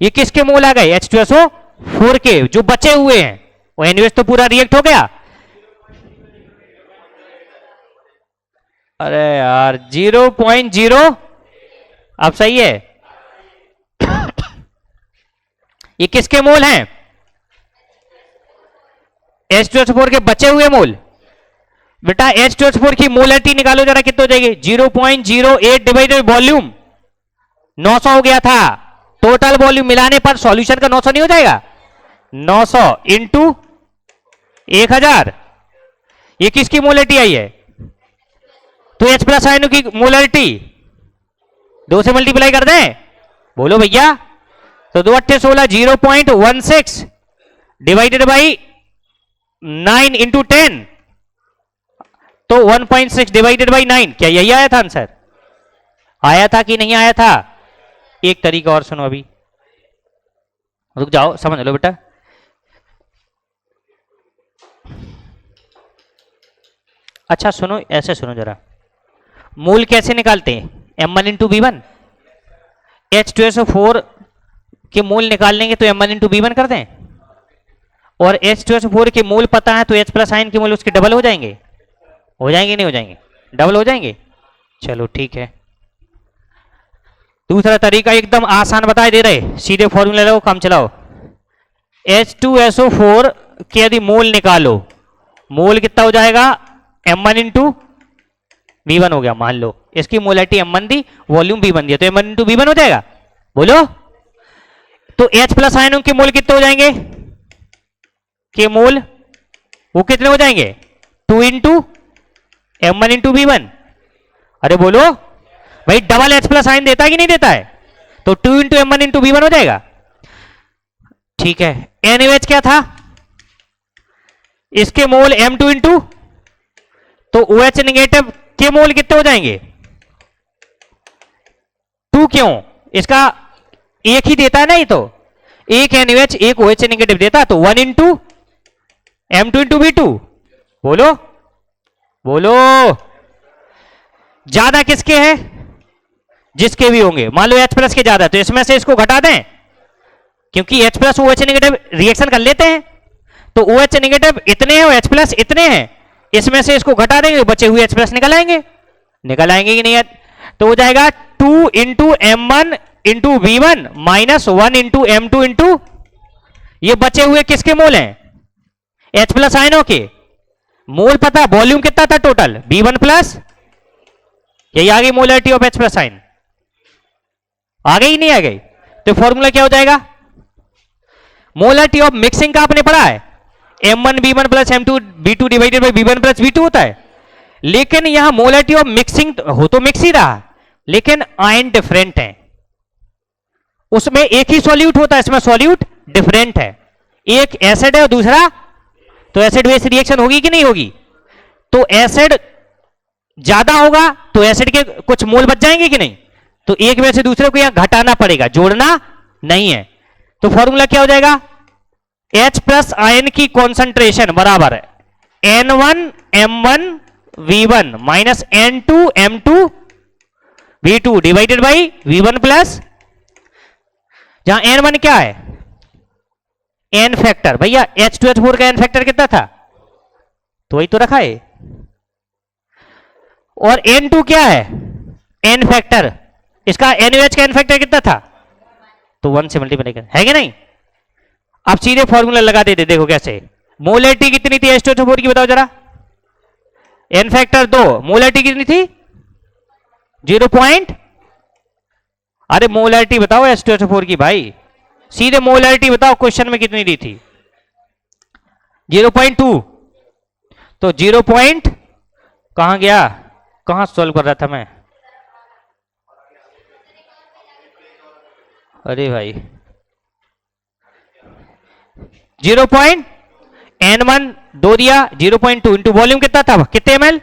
[SPEAKER 1] ये किसके मोल आ गए? H2SO4 के। जो बचे हुए हैं वो NaOH तो पूरा रिएक्ट हो गया। अरे यार 0.0, अब सही है। ये किसके मोल हैं? H2SO4 के बचे हुए मोल। बेटा H2SO4 की मोलरिटी निकालो जरा, कितना हो जाएगी? 0.08 डिवाइडेड वॉल्यूम 900 हो गया था। टोटल वॉल्यूम मिलाने पर सॉल्यूशन का 900 नहीं हो जाएगा? 900 इंटू 1000। ये किसकी मोलरिटी आई है? तो H प्लस आयनों की मोलरिटी 2 से मल्टीप्लाई कर दें। बोलो भैया, तो 2 8 16 0.16 डिवाइडेड बाई 9 इंटू 10, तो 1.6 डिवाइडेड बाई 9। क्या यही आया था आंसर? आया था कि नहीं आया था? एक तरीका और सुनो, अभी रुक जाओ, समझ लो बेटा। अच्छा सुनो, ऐसे सुनो जरा, मूल कैसे निकालते हैं? M1 into B1। H2SO4 के मूल निकालने के तो M1 इंटू B1 कर दें, और H2SO4 के मूल पता है तो H प्लस आयन के मूल उसके डबल हो जाएंगे। हो जाएंगे नहीं हो जाएंगे? डबल हो जाएंगे। चलो ठीक है। दूसरा तरीका एकदम आसान बताए दे रहे, सीधे फॉर्मूला लो, काम चलाओ। H2SO4 के यदि मोल निकालो, मोल कितना हो जाएगा? M1 इंटू B1 हो गया। मान लो इसकी मोलरिटी M1 दी, वॉल्यूम B1 दिया, तो M1 इंटू B1 हो जाएगा। बोलो, तो H प्लस आयनों के मोल कितने हो जाएंगे? के मोल वो कितने हो जाएंगे? 2 इंटू M1 इंटू B1। अरे बोलो भाई, डबल H प्लस आयन देता है कि नहीं देता है? तो 2 इंटू M1 इंटू B1 हो जाएगा। ठीक है। NaOH क्या था? इसके मोल M2 इंटू, तो OH नेगेटिव के मोल कितने हो जाएंगे? 2। क्यों? इसका एक ही देता है ना, ये तो एक NaOH एक OH नेगेटिव देता, तो 1 इंटू M2 इंटू B2। बोलो बोलो, ज्यादा किसके है? जिसके भी होंगे। मान लो H प्लस के ज्यादा, तो इसमें से इसको घटा दें, क्योंकि H plus OH negative reaction कर लेते हैं, तो OH नेगेटिव इतने हैं और H प्लस इतने हैं, इसमें से इसको घटा देंगे, बचे हुए H प्लस निकल आएंगे। निकल आएंगे कि नहीं? तो हो जाएगा 2 into M1 into B1 minus 1 into M2 into, ये बचे हुए किसके मोल हैं? H प्लस आयनों के। मोल पता, वॉल्यूम कितना था टोटल? B1 प्लस, यही आ गई molarity of H plus ion. आ गई नहीं आ गई? तो फॉर्मूला क्या हो जाएगा? मोलरिटी ऑफ मिक्सिंग का आपने पढ़ा है, M1 B1 plus M2 B2 divided by B1 plus B2 होता है। लेकिन यहां मोलरिटी ऑफ मिक्सिंग हो तो मिक्स ही रहा, लेकिन आयन डिफरेंट है। उसमें एक ही सॉल्यूट होता है, इसमें सॉल्यूट डिफरेंट है। एक एसिड है और दूसरा, तो एसिड बेस रिएक्शन होगी कि नहीं होगी? तो एसिड ज्यादा होगा तो एसिड के कुछ मोल बच जाएंगे कि नहीं? तो एक में से दूसरे को यहां घटाना पड़ेगा, जोड़ना नहीं है। तो फॉर्मूला क्या हो जाएगा? H प्लस आयन की कॉन्सेंट्रेशन बराबर है N1 M1 V1 minus N2 M2 V2 divided by V1 plus, जहां N1 क्या है? N factor. भैया H2SO4 का N फैक्टर कितना था? तो वही तो रखा है। और N2 क्या है? N factor. इसका NaOH का N फैक्टर कितना था? तो 1 से मल्टीप्लाई कर, है कि नहीं? आप सीधे फॉर्मूला लगा देते, देखो कैसे। मोलरिटी कितनी थी H2SO4 की, बताओ जरा। N फैक्टर 2, मोलरिटी कितनी थी? 0. अरे मोलरिटी बताओ H2SO4 की भाई, सीधे मोलरिटी बताओ, क्वेश्चन में कितनी दी थी? 0.2। तो 0.2 कहाँ गया, कहाँ सॉल्व कर रहा था मैं? अरे भाई 0.N1 दो दिया, 0.2 इंटू वॉल्यूम कितना था, कितने ml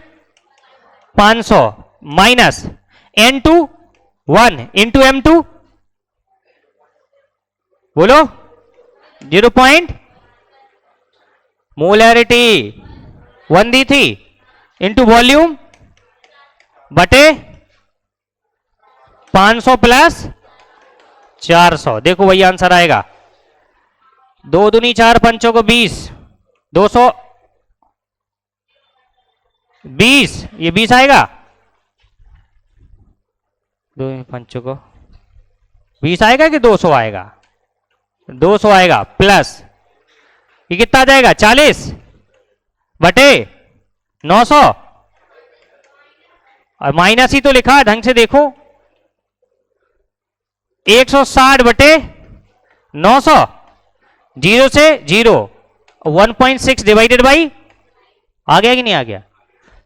[SPEAKER 1] 500 minus N2 1 into M2 बोलो 0. मोलैरिटी 1 दी थी इंटू वॉल्यूम बटे 500 प्लस 400। देखो वही आंसर आएगा, 2 दूनी 4 पंचों को 20, 220, ये 20 आएगा, 2 पंचों को 20 आएगा कि 200 आएगा, 200 आएगा प्लस ये कितना आ जाएगा 40 बटे 900 और माइनस ही तो लिखा है, ढंग से देखो 160 बटे 900, 0 से 0, 1.6 डिवाइडेड बाई, आ गया कि नहीं आ गया?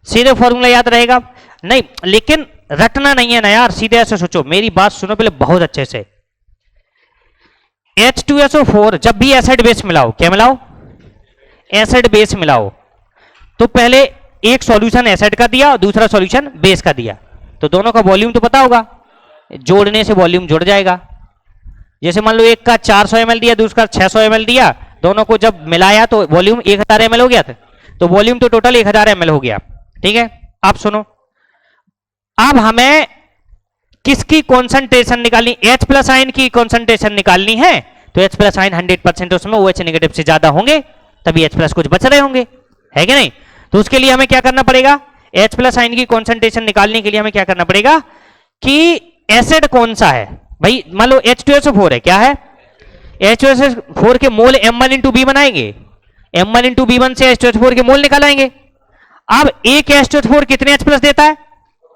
[SPEAKER 1] सीधे फॉर्मूला याद रहेगा नहीं, लेकिन रटना नहीं है ना यार, सीधे ऐसे सोचो, मेरी बात सुनो पहले बहुत अच्छे से। H2SO4 जब भी एसिड बेस मिलाओ, क्या मिलाओ, एसिड बेस मिलाओ, तो पहले एक सॉल्यूशन एसिड का दिया और दूसरा सॉल्यूशन बेस का दिया, तो दोनों का वॉल्यूम तो पता होगा, जोड़ने से वॉल्यूम जुड़ जाएगा। जैसे मान लो एक का 400 ml दिया, दूसरा 600 ml दिया, दोनों को जब मिलाया तो वॉल्यूम 1000 ml हो गया था, तो वॉल्यूम तो टोटल 1000 ml हो गया। ठीक है, आप सुनो, अब हमें किसकी कॉन्सेंट्रेशन निकालनी, H प्लस आयन की कॉन्सेंट्रेशन निकालनी है, तो H प्लस आयन 100% उसमें OH नेगेटिव से ज्यादा होंगे, तभी H प्लस कुछ बच रहे होंगे, है कि नहीं? तो उसके लिए हमें क्या करना पड़ेगा, H प्लस आयन की कॉन्सेंट्रेशन निकालने के लिए हमें क्या करना पड़ेगा कि एसिड कौन सा है भाई, मान लो H2SO4 है, क्या है, H2SO4 के मोल M1 इंटू B1 आएंगे, M1 इंटू B1 से H2SO4 के मोल निकालेंगे। अब एक H2SO4 कितने H प्लस देता है,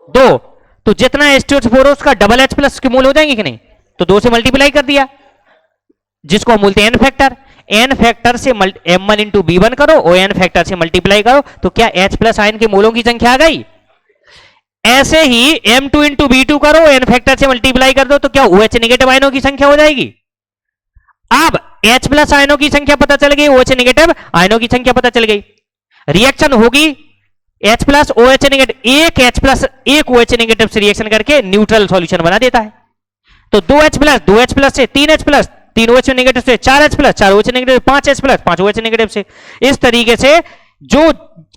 [SPEAKER 1] 2, तो जितना H2SO4 है उसका डबल H प्लस के मोल हो जाएंगे कि नहीं, तो 2 से मल्टीप्लाई कर दिया, जिसको हम बोलते हैं N फैक्टर, N फैक्टर से M1 इंटू B1 करो और N फैक्टर से मल्टीप्लाई करो, तो क्या H प्लस आयन के मोलों की संख्या आ गई। ऐसे ही M2 इंटू B2 करो, N फैक्टर से मल्टीप्लाई कर दो, तो क्या OH नेगेटिव आयनों की संख्या हो जाएगी। अब H प्लस आयनों की संख्या पता चल गई, OH नेगेटिव आयनों की संख्या पता चल गई, रिएक्शन होगी H प्लस OH नेगेटिव, एक H प्लस एक OH नेगेटिव से रिएक्शन करके न्यूट्रल सॉल्यूशन बना देता है। तो 2H प्लस से 3H प्लस, 3 OH नेगेटिव से 4H plus, 4 OH negative, 5H plus, 5 OH negative से, इस तरीके से जो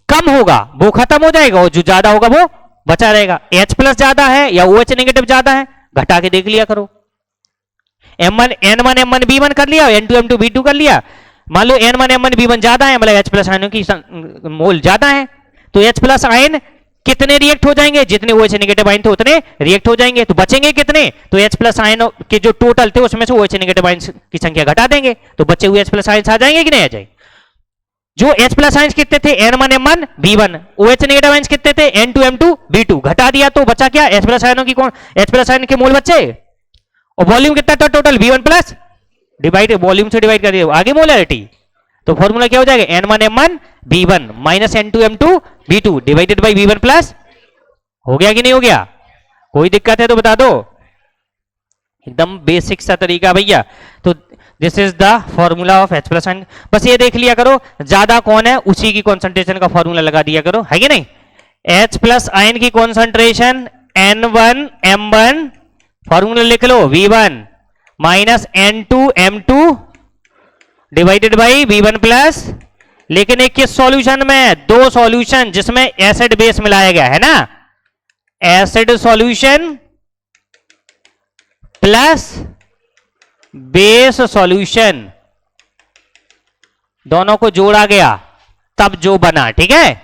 [SPEAKER 1] कम होगा वो खत्म हो जाएगा और जो ज्यादा होगा वो बचा रहेगा। H प्लस ज्यादा है या OH नेगेटिव ज्यादा है, घटा के देख लिया करो, M1 N1 M1 B1 कर लिया, N2 M2 B2 कर लिया, मान लो N1 M1 B1 ज्यादा है, मतलब H प्लस आयनों की मोल ज्यादा है, तो H प्लस आयन कितने रिएक्ट हो जाएंगे, जितने OH नेगेटिव आयन थे उतने रिएक्ट हो जाएंगे, तो बचेंगे कितने, तो H प्लस आयन के जो टोटल थे उसमें से OH नेगेटिव आयन की संख्या घटा देंगे, तो बचे हुए H प्लस आयन आ जाएंगे कि नहीं आ जाएंगे। जो H प्लस आयन कितने थे, N1 M1 B1, OH negative ion कितने थे, N2 M2 B2, घटा दिया तो बचा क्या, H प्लस आयनों की कौन, H प्लस आयन के मोल बचे, और वॉल्यूम कितना था total V1 plus, divide volume से डिवाइड कर दिया, आगे मोलैरिटी, तो फॉर्मूला क्या हो जाएगा, N1 M1 B1 minus N2 M2 B2 divided by V1 plus, हो गया कि नहीं हो गया, कोई दिक्कत है तो बता दो, एकदम बेसिक सा तरीका भैया। तो this is the formula of H plus ion, बस ये देख लिया करो ज्यादा कौन है उसी की कॉन्सेंट्रेशन का फॉर्मूला लगा दिया करो, है कि नहीं। H प्लस आयन की कॉन्सेंट्रेशन N1 M1, फॉर्मूला लिख लो V1 minus N2 M2 divided by V1 plus, लेकिन एक किस सॉल्यूशन में, दो सॉल्यूशन जिसमें एसिड बेस मिलाया गया है ना, acid solution plus base solution, दोनों को जोड़ा गया तब जो बना, ठीक है।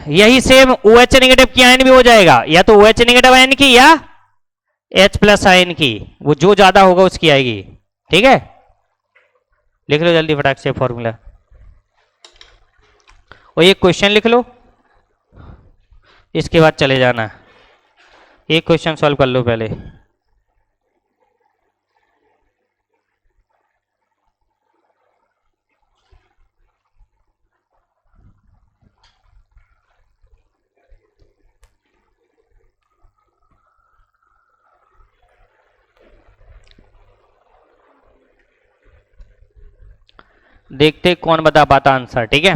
[SPEAKER 1] यही सेम OH नेगेटिव की आयन भी हो जाएगा, या तो OH नेगेटिव आयन की या H प्लस आयन की, वो जो ज्यादा होगा उसकी आएगी, ठीक है। लिख लो जल्दी फटाक से फॉर्मूला, और एक क्वेश्चन लिख लो, इसके बाद चले जाना, एक क्वेश्चन सॉल्व कर लो पहले। देखते कौन बता पाता आंसर। ठीक है,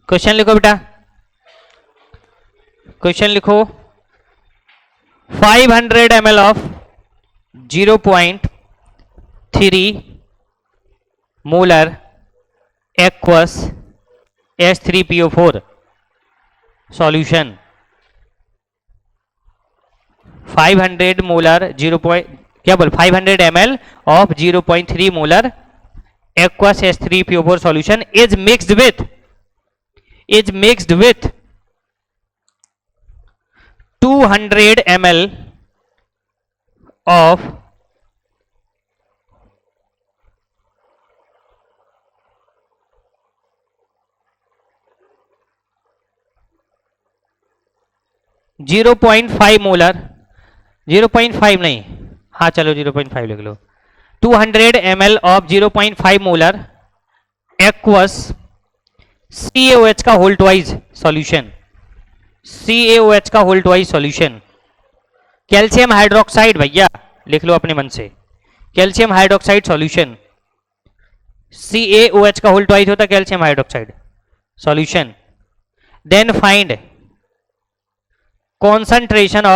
[SPEAKER 1] क्वेश्चन लिखो बेटा, क्वेश्चन लिखो। 500 ml of 0.3 molar aqueous H3PO4 solution. 500 molar 0. क्या बोल 500 ml of 0.3 molar aqueous H3PO4 solution is mixed with 200 ml of 0.5 molar, 0.5 नहीं, हाँ चलो 0.5 लिख लो। 200 ml of 0.5 molar aqueous CaOH का होल ट्वाइस सॉल्यूशन, CaOH का whole twice solution. Calcium hydroxide भैया लिख लो अपने मन से, कैल्शियम हाइड्रोक्साइड सॉल्यूशन। CaOH का होल ट्वाइस होता calcium hydroxide solution. Then find concentration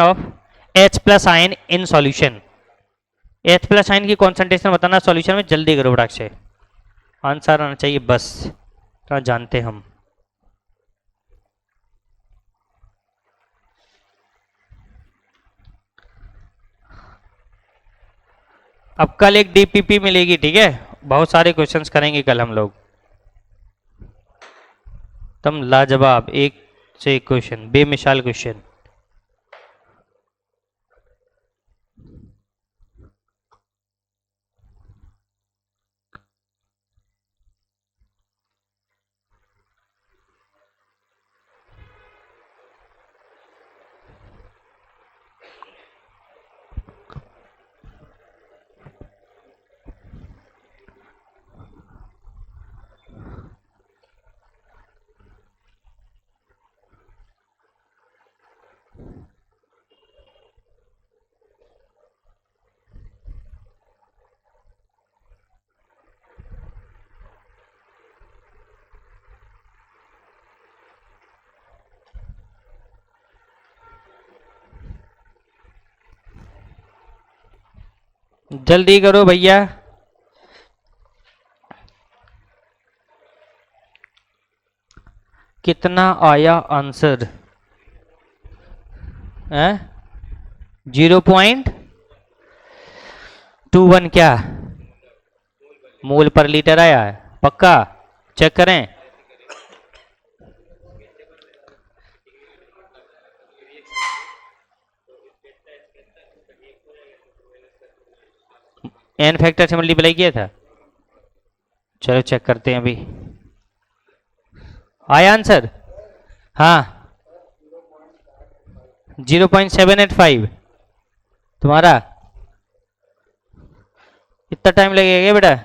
[SPEAKER 1] of H plus ion in solution। H plus ion की concentration बताना सॉल्यूशन में, जल्दी करो फटाक से, आंसर आना चाहिए बस, तो जानते हम। अब कल एक DPP मिलेगी, ठीक है, बहुत सारे क्वेश्चंस करेंगे कल हम लोग, तुम लाजवाब एक से एक क्वेश्चन, बेमिसाल क्वेश्चन। जल्दी करो भैया, कितना आया आंसर? 0.21 क्या मोल पर लीटर आया है? पक्का चेक करें। एन फैक्टर से मल्टीप्लाई किया था, चलो चेक करते हैं अभी। आया आंसर? हाँ 0.785 तुम्हारा। इतना टाइम लगेगा क्या बेटा?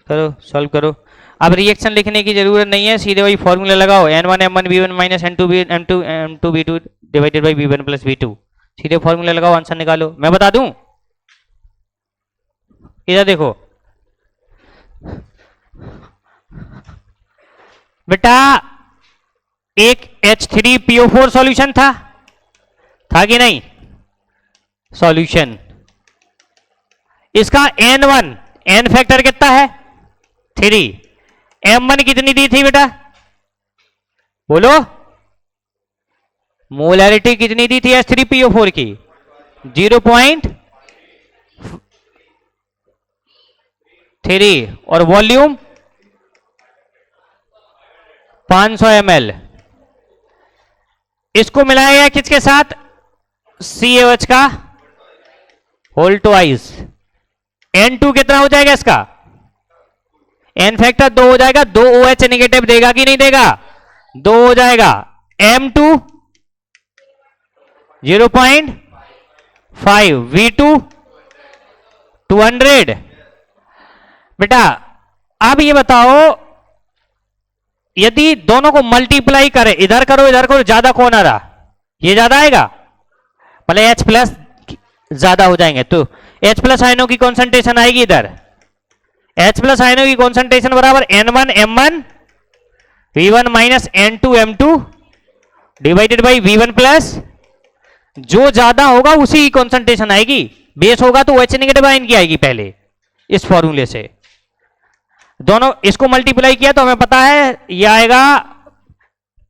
[SPEAKER 1] करो सॉल्व करो। अब रिएक्शन लिखने की जरूरत नहीं है, सीधे वही फॉर्मूला लगाओ, N1 M1 V1 minus N2 M2 V2 divided by V1 plus V2। सीधे फॉर्मूला लगाओ, आंसर निकालो। मैं बता दूं, इधर देखो बेटा, एक H3PO4 सॉल्यूशन था कि नहीं? सॉल्यूशन, इसका N1 N फैक्टर कितना है? 3। M1 कितनी दी थी बेटा? बोलो, मोलैरिटी कितनी दी थी H3PO4 की? 0.3 और वॉल्यूम 500 ml। इसको मिलाया गया किसके साथ? CaOH का होल ट्वाइस। N2 कितना हो जाएगा इसका? N फैक्टर 2 हो जाएगा, 2 OH नेगेटिव देगा कि नहीं देगा? 2 हो जाएगा। M2 0.5, V2 200। बेटा अब ये बताओ, यदि दोनों को मल्टीप्लाई करें, इधर करो इधर करो, ज्यादा कौन आ रहा? ये ज्यादा आएगा, मतलब H प्लस ज्यादा हो जाएंगे, तो H प्लस आयनों की कॉन्सेंट्रेशन आएगी इधर, H प्लस आयनों की कॉन्सेंट्रेशन बराबर N1 M1 V1 minus N2 M2 divided by V1 plus, जो ज्यादा होगा उसी की कॉन्सेंट्रेशन आएगी, बेस होगा तो OH नेगेटिव आयन की आएगी पहले, इस फॉर्मूले से दोनों इसको मल्टीप्लाई किया तो हमें पता है ये आएगा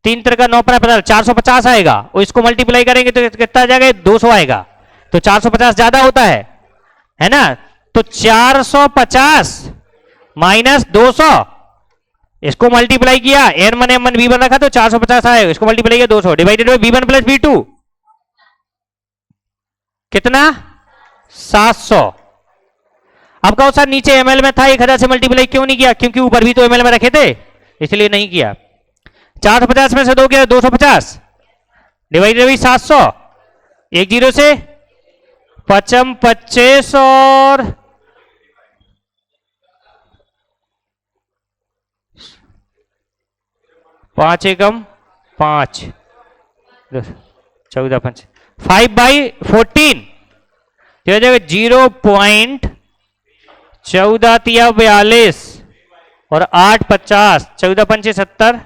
[SPEAKER 1] 3 3 का 9 पर 450 आएगा, और इसको मल्टीप्लाई करेंगे तो कितना आ जाएगा, 200 आएगा, तो 450 ज्यादा होता है ना, तो 450 माइनस 200, इसको मल्टीप्लाई किया N1 M1 V1 रखा तो 450 आएगा, इसको मल्टीप्लाई किया 200 divided by V1 plus V2 कितना 700। अब कहो सर नीचे ml में था 1000 से मल्टीप्लाई क्यों नहीं किया, क्योंकि ऊपर भी तो ml में रखे थे इसलिए नहीं किया। 450 में से 2 किया 250 डिवाइडेड बाई 700, एक जीरो से 55 25 और 5 एकम 5 14 5 5 बाई 14 हो जाएगा 0.14 तिया 42 और 8 50 14 पंचे 70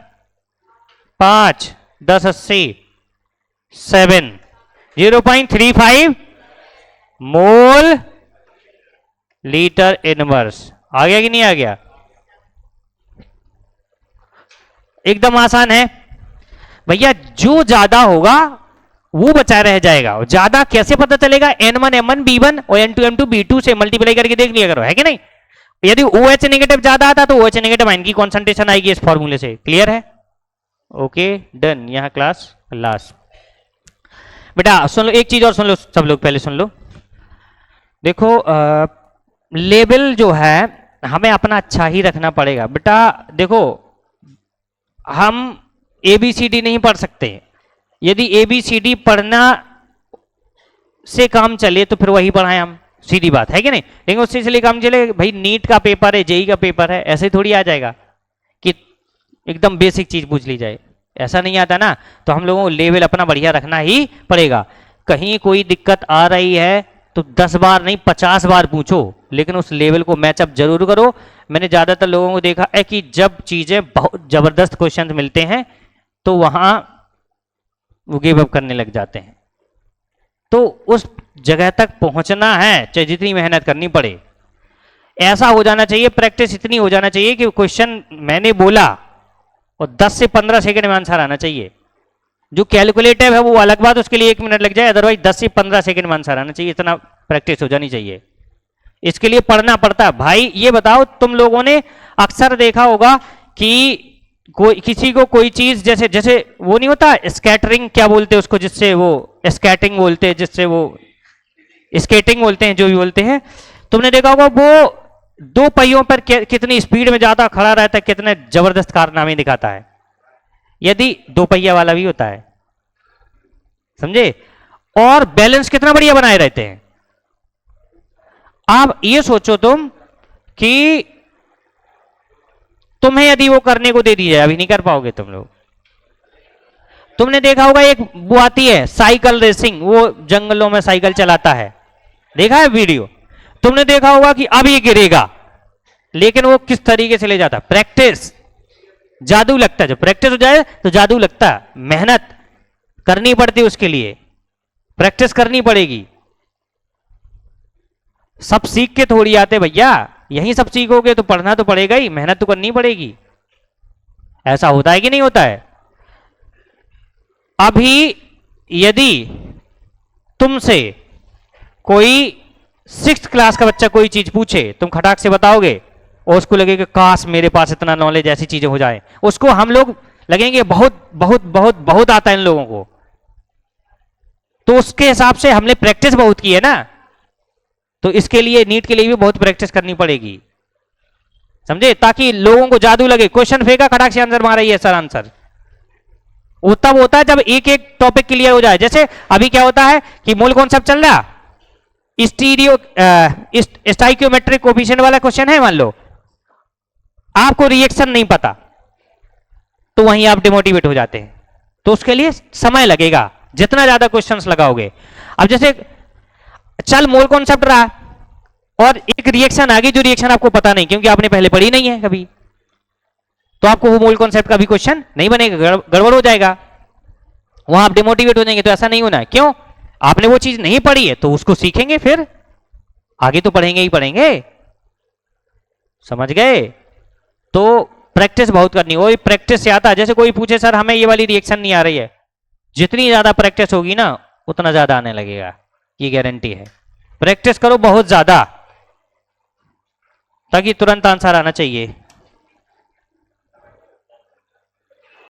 [SPEAKER 1] 5 10 80 7 0.35 मोल लीटर इनवर्स। आ गया कि नहीं आ गया, एकदम आसान है भैया, जो ज्यादा होगा वो बचा रह जाएगा, और ज्यादा कैसे पता चलेगा, N1 M1 B1 और N2 M2 B2 से मल्टीप्लाई करके देख लिया करो, है कि नहीं। यदि OH नेगेटिव ज्यादा आता तो OH नेगेटिव आयन की कॉन्सेंट्रेशन आएगी इस फॉर्मूले से, क्लियर है, ओके डन। यहां क्लास लास्ट। बेटा सुन लो एक चीज और, सुन लो सब लोग, पहले सुन लो, देखो लेवल जो है हमें अपना अच्छा ही रखना पड़ेगा बेटा। देखो हम ABCD नहीं पढ़ सकते, यदि ABCD पढ़ना से काम चले तो फिर वही पढ़ाएं हम, सीधी बात है कि नहीं। लेकिन उससे इसलिए काम चले भाई नीट का पेपर है, जेई का पेपर है, ऐसे थोड़ी आ जाएगा कि एकदम बेसिक चीज पूछ ली जाए, ऐसा नहीं आता ना। तो हम लोगों को लेवल अपना बढ़िया रखना ही पड़ेगा। कहीं कोई दिक्कत आ रही है तो 10 बार नहीं 50 बार पूछो, लेकिन उस लेवल को मैचअप जरूर करो। मैंने ज्यादातर लोगों को देखा है कि जब चीजें बहुत जबरदस्त क्वेश्चन मिलते हैं तो वहां वो गिव अप करने लग जाते हैं। तो उस जगह तक पहुंचना है चाहे जितनी मेहनत करनी पड़े, ऐसा हो जाना चाहिए, प्रैक्टिस इतनी हो जाना चाहिए कि क्वेश्चन मैंने बोला और 10 से 15 सेकंड में आंसर आना चाहिए। जो कैलकुलेटिव है वो अलग बात, उसके लिए 1 मिनट लग जाए, अदरवाइज 10 से 15 सेकंड में आंसर आना चाहिए, इतना प्रैक्टिस हो जानी चाहिए। इसके लिए पढ़ना पड़ता है भाई। ये बताओ तुम लोगों ने अक्सर देखा होगा कि कोई किसी को कोई चीज जैसे जैसे वो नहीं होता स्कैटरिंग, क्या बोलते हैं उसको, जिससे वो स्कैटिंग बोलते हैं, जिससे वो स्केटिंग बोलते हैं, जो भी बोलते हैं, तुमने देखा होगा वो 2 पहियों पर कितनी स्पीड में जाता खड़ा रहता है, कितने जबरदस्त कारनामे दिखाता है। यदि 2 पहिया वाला भी होता है, समझे, और बैलेंस कितना बढ़िया बनाए रहते हैं। आप ये सोचो तुम कि तुम्हें यदि वो करने को दे दी जाए, अभी नहीं कर पाओगे तुम लोग। तुमने देखा होगा एक वो आती है साइकिल रेसिंग, वो जंगलों में साइकिल चलाता है, देखा है वीडियो। तुमने देखा होगा कि अब ये गिरेगा, लेकिन वो किस तरीके से ले जाता, प्रैक्टिस, जादू लगता है। जब प्रैक्टिस हो जाए तो जादू लगता है, मेहनत करनी पड़ती है, उसके लिए प्रैक्टिस करनी पड़ेगी। सब सीख के थोड़ी आते भैया, यहीं सब सीखोगे तो पढ़ना तो पड़ेगा ही, मेहनत तो करनी पड़ेगी। ऐसा होता है कि नहीं होता है। अभी यदि तुमसे कोई 6th क्लास का बच्चा कोई चीज पूछे, तुम खटाक से बताओगे और उसको लगेगा काश मेरे पास इतना नॉलेज, ऐसी चीजें हो जाए। उसको हम लोग लगेंगे बहुत बहुत बहुत बहुत आता है इन लोगों को, तो उसके हिसाब से हमने प्रैक्टिस बहुत की है ना। तो इसके लिए नीट के लिए भी बहुत प्रैक्टिस करनी पड़ेगी, समझे, ताकि लोगों को जादू लगे। क्वेश्चन फेंका, खटाक से आंसर मारा, ये सर आंसर। वो तब होता है जब एक एक टॉपिक क्लियर हो जाए। जैसे अभी क्या होता है कि मूल कॉन्सेप्ट चल रहा, स्टाइकियोमेट्रिक कोफिशिएंट वाला क्वेश्चन है, मान लो आपको रिएक्शन नहीं पता, तो वहीं आप डिमोटिवेट हो जाते हैं। तो उसके लिए समय लगेगा, जितना ज्यादा क्वेश्चंस लगाओगे। अब जैसे चल मोल कॉन्सेप्ट रहा और एक रिएक्शन आ गई जो रिएक्शन आपको पता नहीं क्योंकि आपने पहले पढ़ी नहीं है कभी, तो आपको वो मोल कॉन्सेप्ट का भी क्वेश्चन नहीं बनेगा, गड़बड़ हो जाएगा, वहां आप डिमोटिवेट हो जाएंगे। तो ऐसा नहीं होना है। क्यों? आपने वो चीज नहीं पढ़ी है तो उसको सीखेंगे, फिर आगे तो पढ़ेंगे ही पढ़ेंगे। समझ गए? तो प्रैक्टिस बहुत करनी हो। प्रैक्टिस से आता है। जैसे कोई पूछे सर हमें ये वाली रिएक्शन नहीं आ रही है, जितनी ज्यादा प्रैक्टिस होगी ना उतना ज्यादा आने लगेगा, ये गारंटी है। प्रैक्टिस करो बहुत ज्यादा ताकि तुरंत आंसर आना चाहिए।